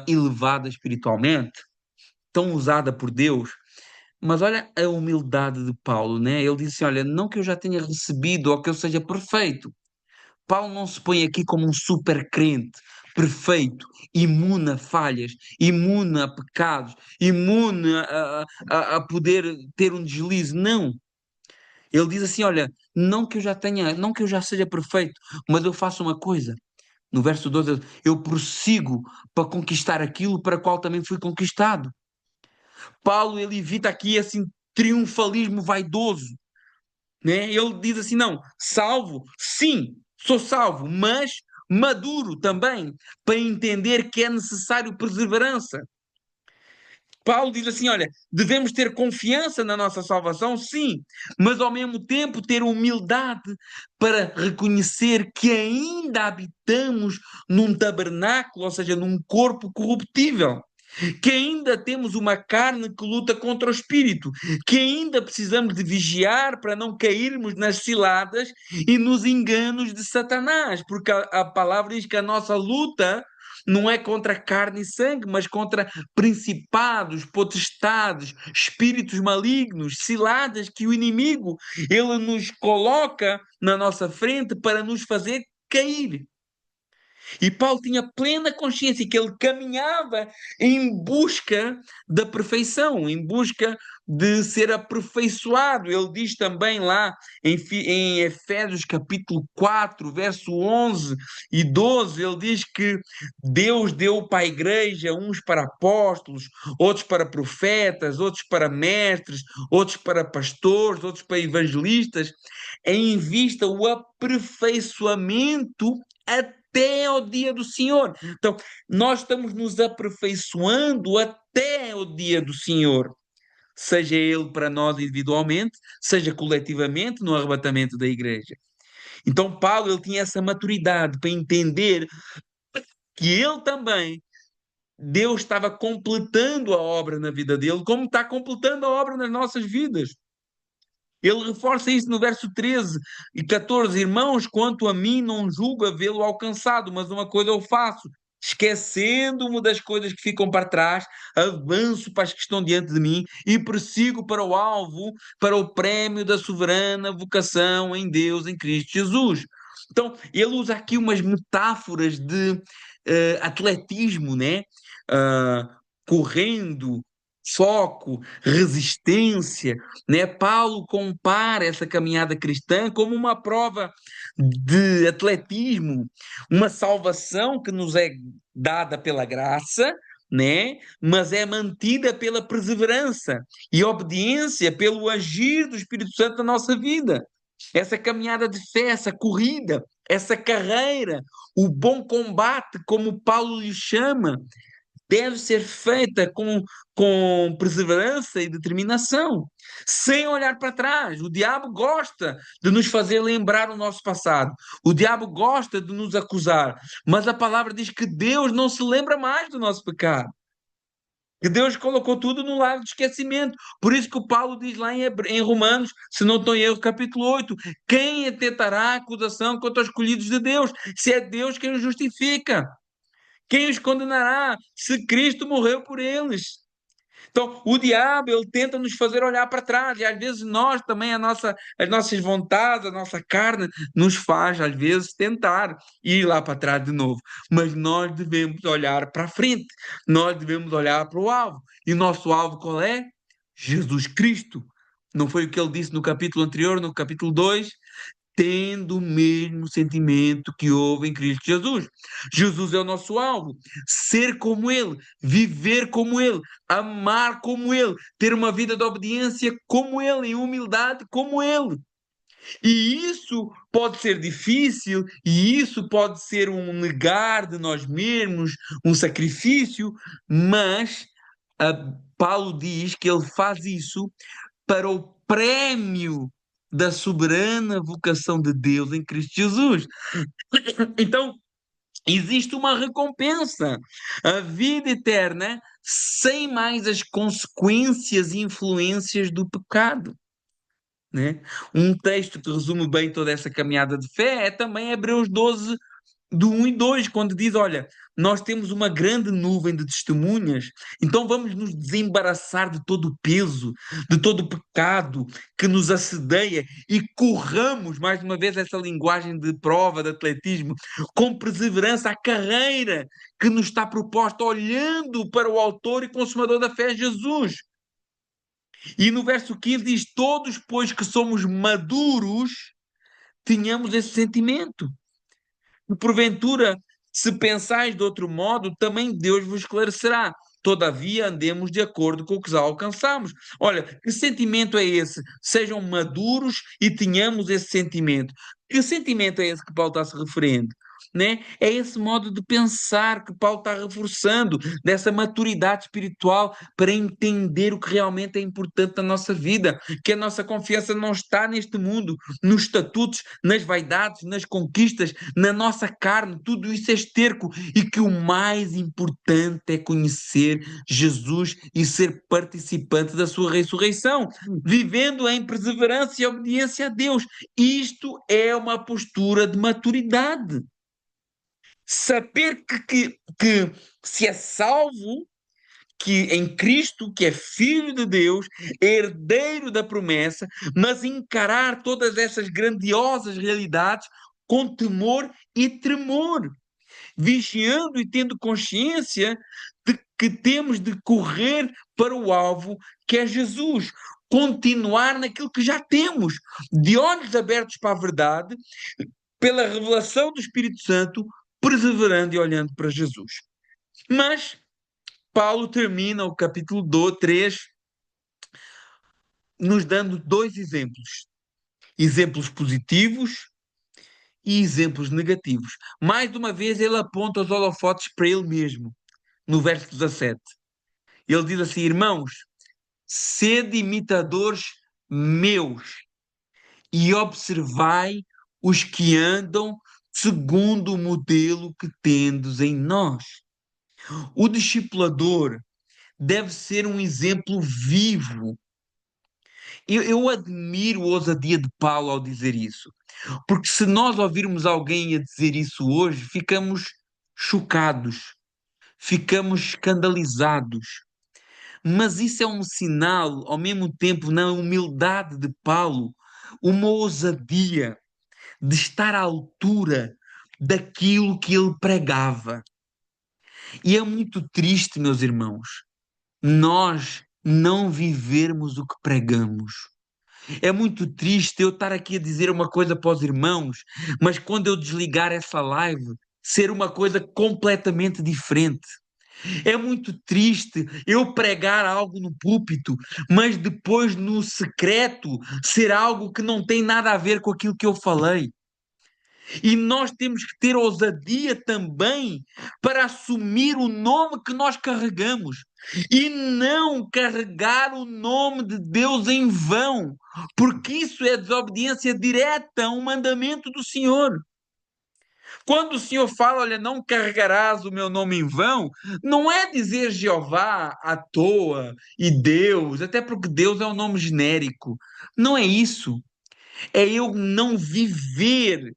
elevada espiritualmente, tão usada por Deus, mas olha a humildade de Paulo, né? Ele disse: olha, não que eu já tenha recebido ou que eu seja perfeito. Paulo não se põe aqui como um super crente, perfeito, imune a falhas, imune a pecados, imune a poder ter um deslize. Não. Ele diz assim: olha, não que eu já tenha, não que eu já seja perfeito, mas eu faço uma coisa. No verso 12, eu prossigo para conquistar aquilo para o qual também fui conquistado. Paulo, ele evita aqui assim triunfalismo vaidoso, né? Ele diz assim: não, salvo, sim, sou salvo, mas maduro também, para entender que é necessário perseverança. Paulo diz assim: olha, devemos ter confiança na nossa salvação, sim, mas ao mesmo tempo ter humildade para reconhecer que ainda habitamos num tabernáculo, ou seja, num corpo corruptível, que ainda temos uma carne que luta contra o espírito, que ainda precisamos de vigiar para não cairmos nas ciladas e nos enganos de Satanás, porque a palavra diz que a nossa luta não é contra carne e sangue, mas contra principados, potestades, espíritos malignos, ciladas que o inimigo ele nos coloca na nossa frente para nos fazer cair. E Paulo tinha plena consciência que ele caminhava em busca da perfeição, em busca de ser aperfeiçoado. Ele diz também lá em Efésios capítulo 4, verso 11 e 12, ele diz que Deus deu para a igreja uns para apóstolos, outros para profetas, outros para mestres, outros para pastores, outros para evangelistas, em vista o aperfeiçoamento até ao dia do Senhor. Então, nós estamos nos aperfeiçoando até o dia do Senhor, seja ele para nós individualmente, seja coletivamente no arrebatamento da igreja. Então, Paulo ele tinha essa maturidade para entender que ele também, Deus estava completando a obra na vida dele, como está completando a obra nas nossas vidas. Ele reforça isso no verso 13 e 14. Irmãos, quanto a mim, não julgo havê-lo alcançado, mas uma coisa eu faço, esquecendo-me das coisas que ficam para trás, avanço para as que estão diante de mim e prossigo para o alvo, para o prémio da soberana vocação em Deus, em Cristo Jesus. Então, ele usa aqui umas metáforas de atletismo, né? Correndo, foco, resistência, né? Paulo compara essa caminhada cristã como uma prova de atletismo, uma salvação que nos é dada pela graça, né? Mas é mantida pela perseverança e obediência pelo agir do Espírito Santo na nossa vida. Essa caminhada de fé, essa corrida, essa carreira, o bom combate, como Paulo lhe chama, deve ser feita com perseverança e determinação, sem olhar para trás. O diabo gosta de nos fazer lembrar o nosso passado. O diabo gosta de nos acusar. Mas a palavra diz que Deus não se lembra mais do nosso pecado. Que Deus colocou tudo no lago de esquecimento. Por isso que o Paulo diz lá em Romanos, se não estou em erro, capítulo 8, quem atentará a acusação contra os escolhidos de Deus? Se é Deus quem os justifica. Quem os condenará se Cristo morreu por eles? Então, o diabo, ele tenta nos fazer olhar para trás, e às vezes nós também, as nossas vontades, a nossa carne, nos faz, às vezes, tentar ir lá para trás de novo. Mas nós devemos olhar para frente, nós devemos olhar para o alvo. E o nosso alvo qual é? Jesus Cristo. Não foi o que ele disse no capítulo anterior, no capítulo 2? Tendo o mesmo sentimento que houve em Cristo Jesus. Jesus é o nosso alvo. Ser como Ele, viver como Ele, amar como Ele, ter uma vida de obediência como Ele, em humildade como Ele. E isso pode ser difícil, e isso pode ser um negar de nós mesmos, um sacrifício, mas Paulo diz que ele faz isso para o prémio da soberana vocação de Deus em Cristo Jesus. Então, existe uma recompensa, a vida eterna, sem mais as consequências e influências do pecado. Né? Um texto que resume bem toda essa caminhada de fé é também Hebreus 12, do 1 e 2, quando diz: olha, nós temos uma grande nuvem de testemunhas, então vamos nos desembaraçar de todo o peso, de todo o pecado que nos assedeia e corramos, mais uma vez, essa linguagem de prova, de atletismo, com perseverança a carreira que nos está proposta, olhando para o autor e consumador da fé, Jesus. E no verso 15 diz: todos, pois que somos maduros, tenhamos esse sentimento. Porventura, se pensais de outro modo, também Deus vos esclarecerá. Todavia, andemos de acordo com o que já alcançamos. Olha, que sentimento é esse? Sejam maduros e tenhamos esse sentimento. Que sentimento é esse que Paulo está se referindo? Né? É esse modo de pensar que Paulo está reforçando, dessa maturidade espiritual para entender o que realmente é importante na nossa vida, que a nossa confiança não está neste mundo, nos estatutos, nas vaidades, nas conquistas, na nossa carne, tudo isso é esterco e que o mais importante é conhecer Jesus e ser participante da sua ressurreição, vivendo em perseverança e obediência a Deus. Isto é uma postura de maturidade. Saber que se é salvo, que em Cristo, que é filho de Deus, herdeiro da promessa, mas encarar todas essas grandiosas realidades com temor e tremor, vigiando e tendo consciência de que temos de correr para o alvo, que é Jesus. Continuar naquilo que já temos, de olhos abertos para a verdade, pela revelação do Espírito Santo, perseverando e olhando para Jesus. Mas Paulo termina o capítulo 3 nos dando dois exemplos. Exemplos positivos e exemplos negativos. Mais uma vez ele aponta os holofotes para ele mesmo, no verso 17. Ele diz assim: irmãos, sede imitadores meus e observai os que andam segundo o modelo que tendes em nós. O discipulador deve ser um exemplo vivo. Eu admiro a ousadia de Paulo ao dizer isso, porque se nós ouvirmos alguém a dizer isso hoje, ficamos chocados, ficamos escandalizados. Mas isso é um sinal, ao mesmo tempo, na humildade de Paulo, uma ousadia de estar à altura daquilo que ele pregava. E é muito triste, meus irmãos, nós não vivermos o que pregamos. É muito triste eu estar aqui a dizer uma coisa para os irmãos, mas quando eu desligar essa live, ser uma coisa completamente diferente. É muito triste eu pregar algo no púlpito, mas depois no secreto ser algo que não tem nada a ver com aquilo que eu falei. E nós temos que ter ousadia também para assumir o nome que nós carregamos e não carregar o nome de Deus em vão, porque isso é desobediência direta a um mandamento do Senhor. Quando o Senhor fala, olha, não carregarás o meu nome em vão, não é dizer Jeová à toa e Deus, até porque Deus é um nome genérico. Não é isso. É eu não viver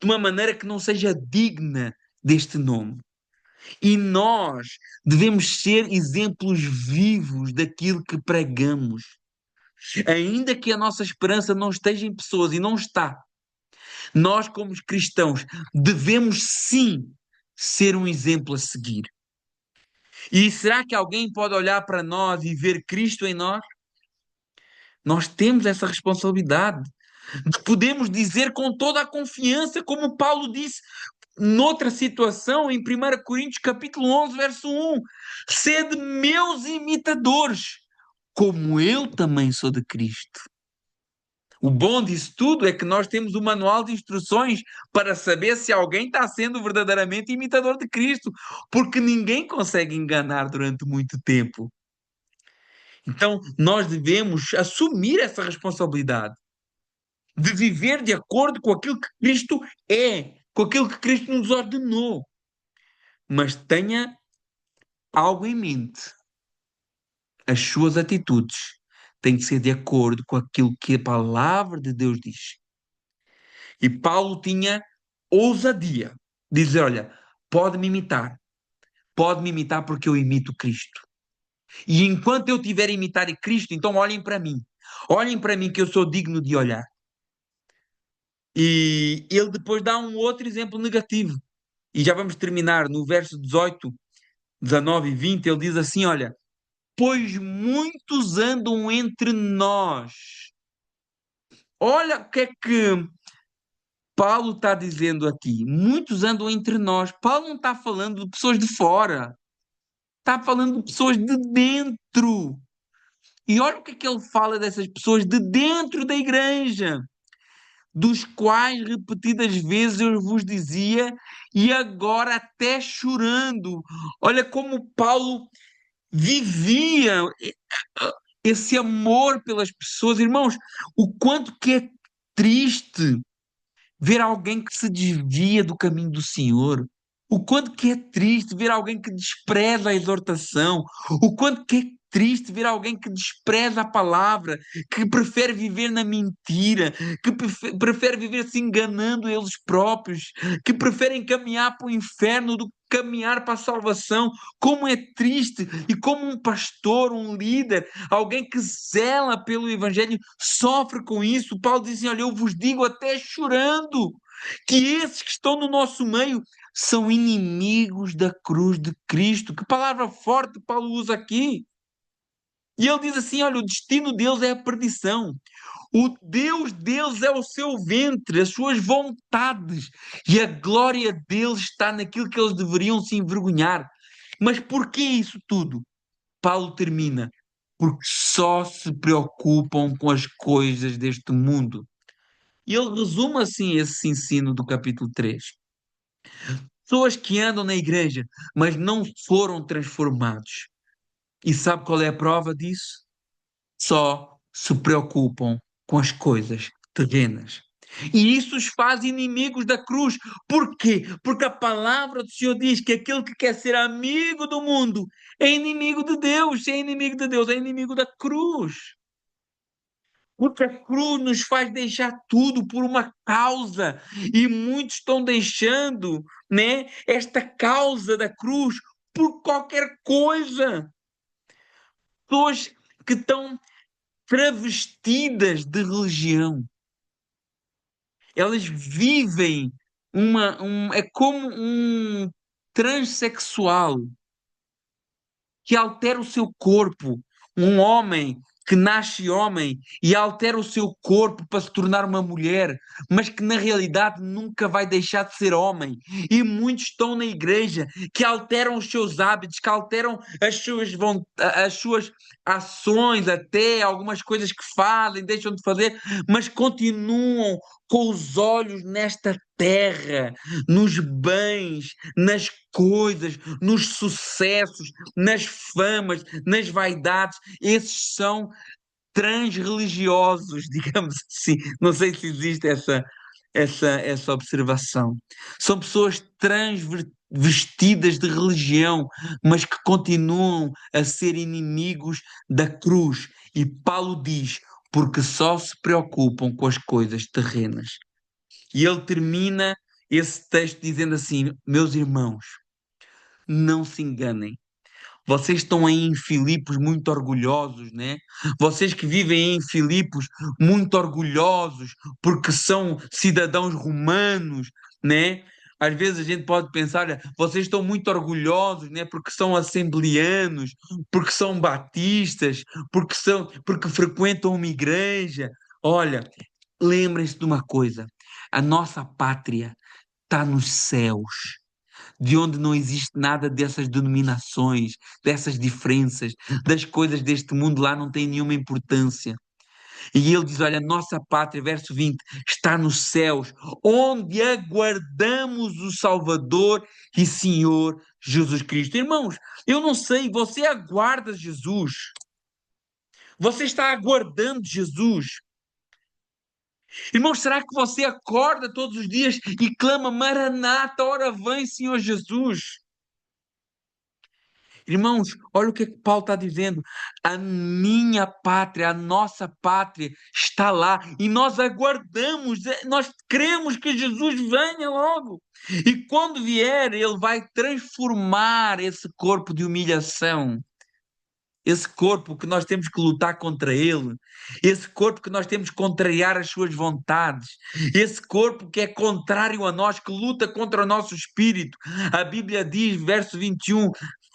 de uma maneira que não seja digna deste nome. E nós devemos ser exemplos vivos daquilo que pregamos. Ainda que a nossa esperança não esteja em pessoas, e não está, nós, como cristãos, devemos sim ser um exemplo a seguir. E será que alguém pode olhar para nós e ver Cristo em nós? Nós temos essa responsabilidade. Podemos dizer com toda a confiança, como Paulo disse noutra situação, em 1 Coríntios capítulo 11, verso 1, sede meus imitadores, como eu também sou de Cristo. O bom disso tudo é que nós temos o manual de instruções para saber se alguém está sendo verdadeiramente imitador de Cristo, porque ninguém consegue enganar durante muito tempo. Então, nós devemos assumir essa responsabilidade de viver de acordo com aquilo que Cristo é, com aquilo que Cristo nos ordenou. Mas tenha algo em mente. As suas atitudes têm que ser de acordo com aquilo que a palavra de Deus diz. E Paulo tinha ousadia de dizer: olha, pode me imitar porque eu imito Cristo. E enquanto eu estiver a imitar Cristo, então olhem para mim que eu sou digno de olhar. E ele depois dá um outro exemplo negativo. E já vamos terminar no verso 18, 19 e 20. Ele diz assim: olha, pois muitos andam entre nós. Olha o que é que Paulo está dizendo aqui. Muitos andam entre nós. Paulo não está falando de pessoas de fora, está falando de pessoas de dentro. E olha o que é que ele fala dessas pessoas de dentro da igreja, dos quais repetidas vezes eu vos dizia, e agora até chorando. Olha como Paulo vivia esse amor pelas pessoas. Irmãos, o quanto que é triste ver alguém que se desvia do caminho do Senhor. O quanto que é triste ver alguém que despreza a exortação. O quanto que é triste ver alguém que despreza a palavra, que prefere viver na mentira, que prefere viver se enganando eles próprios, que preferem caminhar para o inferno do que caminhar para a salvação. Como é triste! E como um pastor, um líder, alguém que zela pelo evangelho, sofre com isso. Paulo diz assim: olha, eu vos digo até chorando que esses que estão no nosso meio são inimigos da cruz de Cristo. Que palavra forte Paulo usa aqui. E ele diz assim: olha, o destino deles é a perdição. O Deus deles é o seu ventre, as suas vontades. E a glória deles está naquilo que eles deveriam se envergonhar. Mas por que isso tudo? Paulo termina: porque só se preocupam com as coisas deste mundo. E ele resume assim esse ensino do capítulo 3. Pessoas que andam na igreja, mas não foram transformados. E sabe qual é a prova disso? Só se preocupam com as coisas terrenas. E isso os faz inimigos da cruz. Por quê? Porque a palavra do Senhor diz que aquele que quer ser amigo do mundo é inimigo de Deus. Se é inimigo de Deus, é inimigo da cruz. Porque a cruz nos faz deixar tudo por uma causa. E muitos estão deixando, né, esta causa da cruz por qualquer coisa. Pessoas que estão travestidas de religião. Elas vivem é como um transexual que altera o seu corpo, um homem que nasce homem e altera o seu corpo para se tornar uma mulher, mas que na realidade nunca vai deixar de ser homem. E muitos estão na igreja que alteram os seus hábitos, que alteram as suas ações, até algumas coisas que fazem, deixam de fazer, mas continuam com os olhos nesta terra, nos bens, nas coisas, nos sucessos, nas famas, nas vaidades. Esses são transreligiosos, digamos assim. Não sei se existe essa observação. São pessoas transvestidas de religião, mas que continuam a ser inimigos da cruz. E Paulo diz: porque só se preocupam com as coisas terrenas. E ele termina esse texto dizendo assim: meus irmãos, não se enganem. Vocês estão aí em Filipos muito orgulhosos, né? Vocês que vivem em Filipos muito orgulhosos porque são cidadãos romanos, né? Às vezes a gente pode pensar, olha, vocês estão muito orgulhosos, né? Porque são assembleanos, porque são batistas, porque frequentam uma igreja. Olha, lembrem-se de uma coisa: a nossa pátria está nos céus, de onde não existe nada dessas denominações, dessas diferenças, das coisas deste mundo lá não tem nenhuma importância. E ele diz: olha, nossa pátria, verso 20, está nos céus, onde aguardamos o Salvador e Senhor Jesus Cristo. Irmãos, eu não sei, você aguarda Jesus? Você está aguardando Jesus? Irmãos, será que você acorda todos os dias e clama: Maranata, ora vem, Senhor Jesus? Irmãos, olha o que Paulo está dizendo. A minha pátria, a nossa pátria está lá e nós aguardamos, nós cremos que Jesus venha logo. E quando vier, ele vai transformar esse corpo de humilhação, esse corpo que nós temos que lutar contra ele, esse corpo que nós temos que contrariar as suas vontades, esse corpo que é contrário a nós, que luta contra o nosso espírito. A Bíblia diz, verso 21,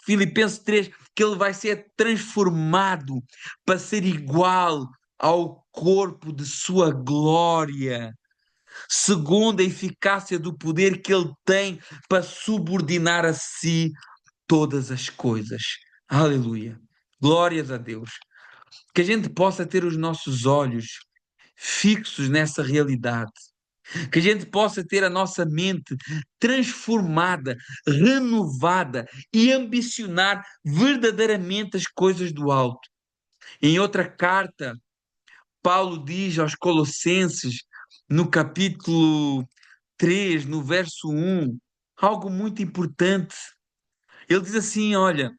Filipenses 3, que ele vai ser transformado para ser igual ao corpo de sua glória, segundo a eficácia do poder que ele tem para subordinar a si todas as coisas. Aleluia. Glórias a Deus. Que a gente possa ter os nossos olhos fixos nessa realidade. Que a gente possa ter a nossa mente transformada, renovada e ambicionar verdadeiramente as coisas do alto. Em outra carta, Paulo diz aos Colossenses, no capítulo 3, no verso 1, algo muito importante. Ele diz assim: olha,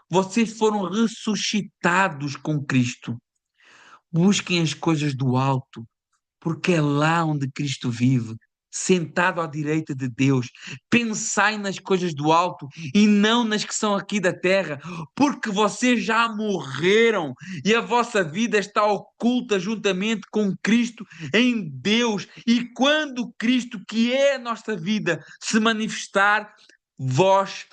Vocês foram ressuscitados com Cristo. Busquem as coisas do alto, porque é lá onde Cristo vive, sentado à direita de Deus. Pensai nas coisas do alto e não nas que são aqui da terra, porque vocês já morreram e a vossa vida está oculta juntamente com Cristo em Deus. E quando Cristo, que é a nossa vida, se manifestar, vós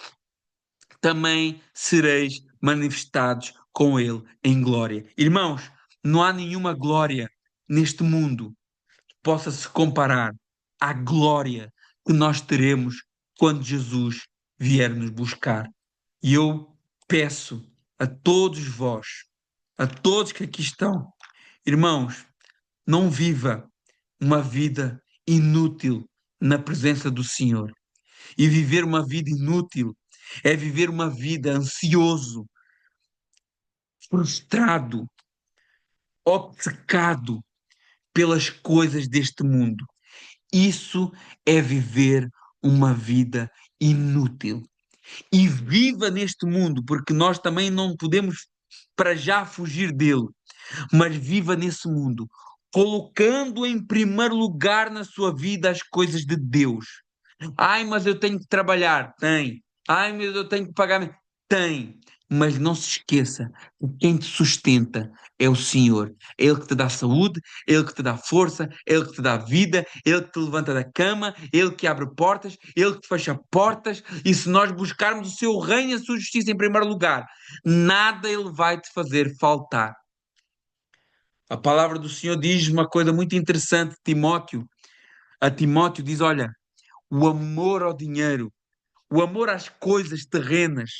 também sereis manifestados com Ele em glória. Irmãos, não há nenhuma glória neste mundo possa se comparar à glória que nós teremos quando Jesus vier nos buscar. E eu peço a todos vós, a todos que aqui estão, irmãos, não viva uma vida inútil na presença do Senhor. E viver uma vida inútil é viver uma vida ansioso, frustrado, obcecado pelas coisas deste mundo. Isso é viver uma vida inútil. E viva neste mundo, porque nós também não podemos para já fugir dele, mas viva nesse mundo, colocando em primeiro lugar na sua vida as coisas de Deus. Ai, mas eu tenho que trabalhar. Tem. Ai, mas eu tenho que pagar. Tem. Mas não se esqueça, quem te sustenta é o Senhor. É Ele que te dá saúde, é Ele que te dá força, é Ele que te dá vida, é Ele que te levanta da cama, é Ele que abre portas, é Ele que te fecha portas. E se nós buscarmos o seu reino e a sua justiça em primeiro lugar, nada Ele vai te fazer faltar. A palavra do Senhor diz uma coisa muito interessante, Timóteo. A Timóteo diz: olha, o amor ao dinheiro, o amor às coisas terrenas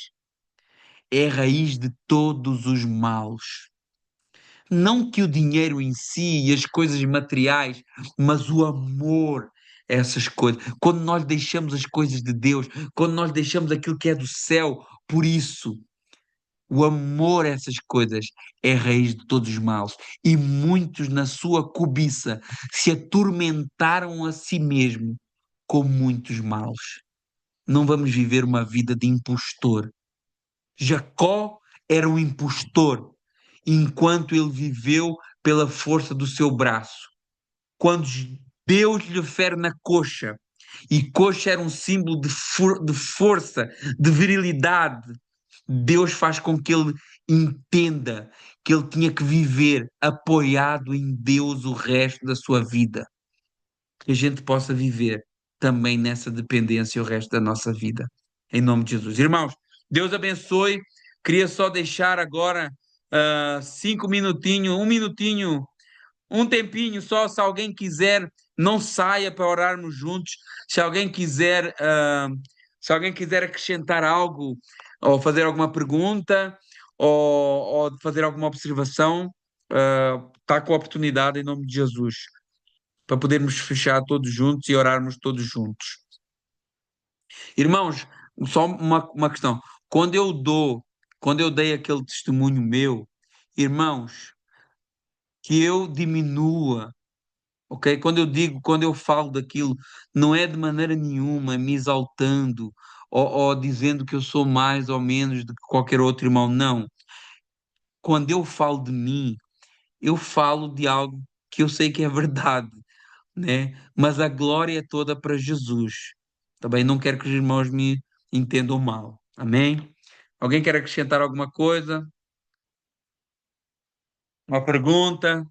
é a raiz de todos os males. Não que o dinheiro em si e as coisas materiais, mas o amor a essas coisas. Quando nós deixamos as coisas de Deus, quando nós deixamos aquilo que é do céu, por isso, o amor a essas coisas é a raiz de todos os males. E muitos, na sua cobiça, se atormentaram a si mesmo com muitos males. Não vamos viver uma vida de impostor. Jacó era um impostor, enquanto ele viveu pela força do seu braço. Quando Deus lhe fere na coxa, e coxa era um símbolo de força, de virilidade, Deus faz com que ele entenda que ele tinha que viver apoiado em Deus o resto da sua vida. Que a gente possa viver também nessa dependência o resto da nossa vida. Em nome de Jesus. Irmãos, Deus abençoe. Queria só deixar agora 5 minutinhos, 1 minutinho, um tempinho só, se alguém quiser, não saia para orarmos juntos. Se alguém quiser, se alguém quiser acrescentar algo, ou fazer alguma pergunta, ou fazer alguma observação, está com a oportunidade em nome de Jesus para podermos fechar todos juntos e orarmos todos juntos. Irmãos, só uma questão. Quando eu dou, quando eu dei aquele testemunho meu, irmãos, que eu diminua, ok? Quando eu digo, quando eu falo daquilo, não é de maneira nenhuma me exaltando ou dizendo que eu sou mais ou menos do que qualquer outro irmão, não. Quando eu falo de mim, eu falo de algo que eu sei que é verdade, né? Mas a glória é toda para Jesus. Também não quero que os irmãos me entendam mal. Amém? Alguém quer acrescentar alguma coisa? Uma pergunta?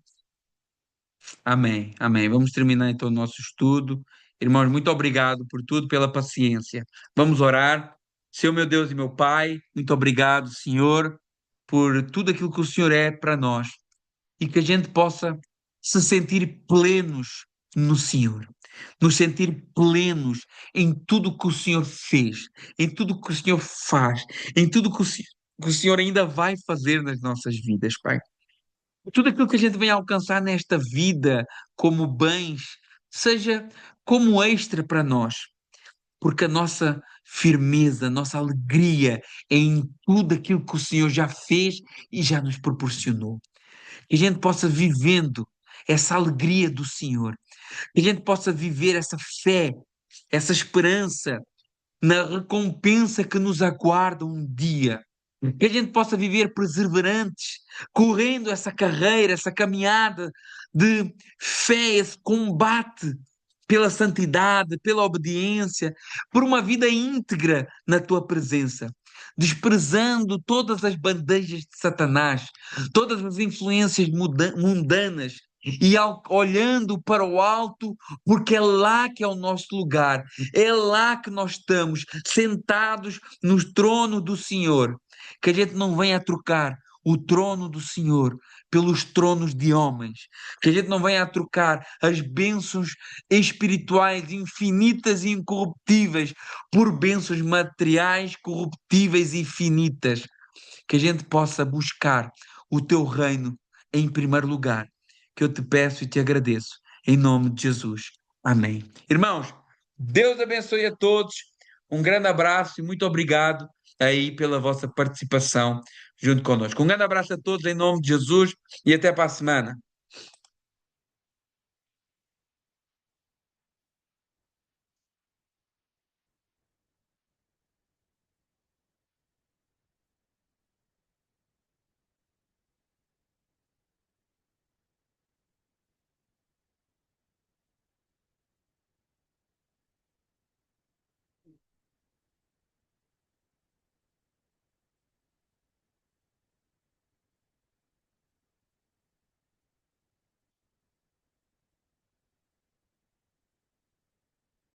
Amém. Amém. Vamos terminar então o nosso estudo. Irmãos, muito obrigado por tudo, pela paciência. Vamos orar. Seu meu Deus e meu Pai, muito obrigado, Senhor, por tudo aquilo que o Senhor é para nós e que a gente possa se sentir plenos no Senhor, nos sentir plenos em tudo o que o Senhor fez, em tudo o que o Senhor faz, em tudo que o Senhor ainda vai fazer nas nossas vidas, Pai. Tudo aquilo que a gente vem alcançar nesta vida como bens, seja como extra para nós, porque a nossa firmeza, a nossa alegria é em tudo aquilo que o Senhor já fez e já nos proporcionou. Que a gente possa vivendo essa alegria do Senhor, que a gente possa viver essa fé, essa esperança na recompensa que nos aguarda um dia, que a gente possa viver perseverantes, correndo essa carreira, essa caminhada de fé, esse combate pela santidade, pela obediência, por uma vida íntegra na tua presença, desprezando todas as bandejas de Satanás, todas as influências mundanas. E olhando para o alto, porque é lá que é o nosso lugar, é lá que nós estamos, sentados no trono do Senhor. Que a gente não venha trocar o trono do Senhor pelos tronos de homens, que a gente não venha a trocar as bênçãos espirituais infinitas e incorruptíveis por bênçãos materiais corruptíveis e finitas, que a gente possa buscar o teu reino em primeiro lugar, que eu te peço e te agradeço, em nome de Jesus. Amém. Irmãos, Deus abençoe a todos, um grande abraço e muito obrigado aí pela vossa participação junto conosco. Um grande abraço a todos em nome de Jesus e até para a semana.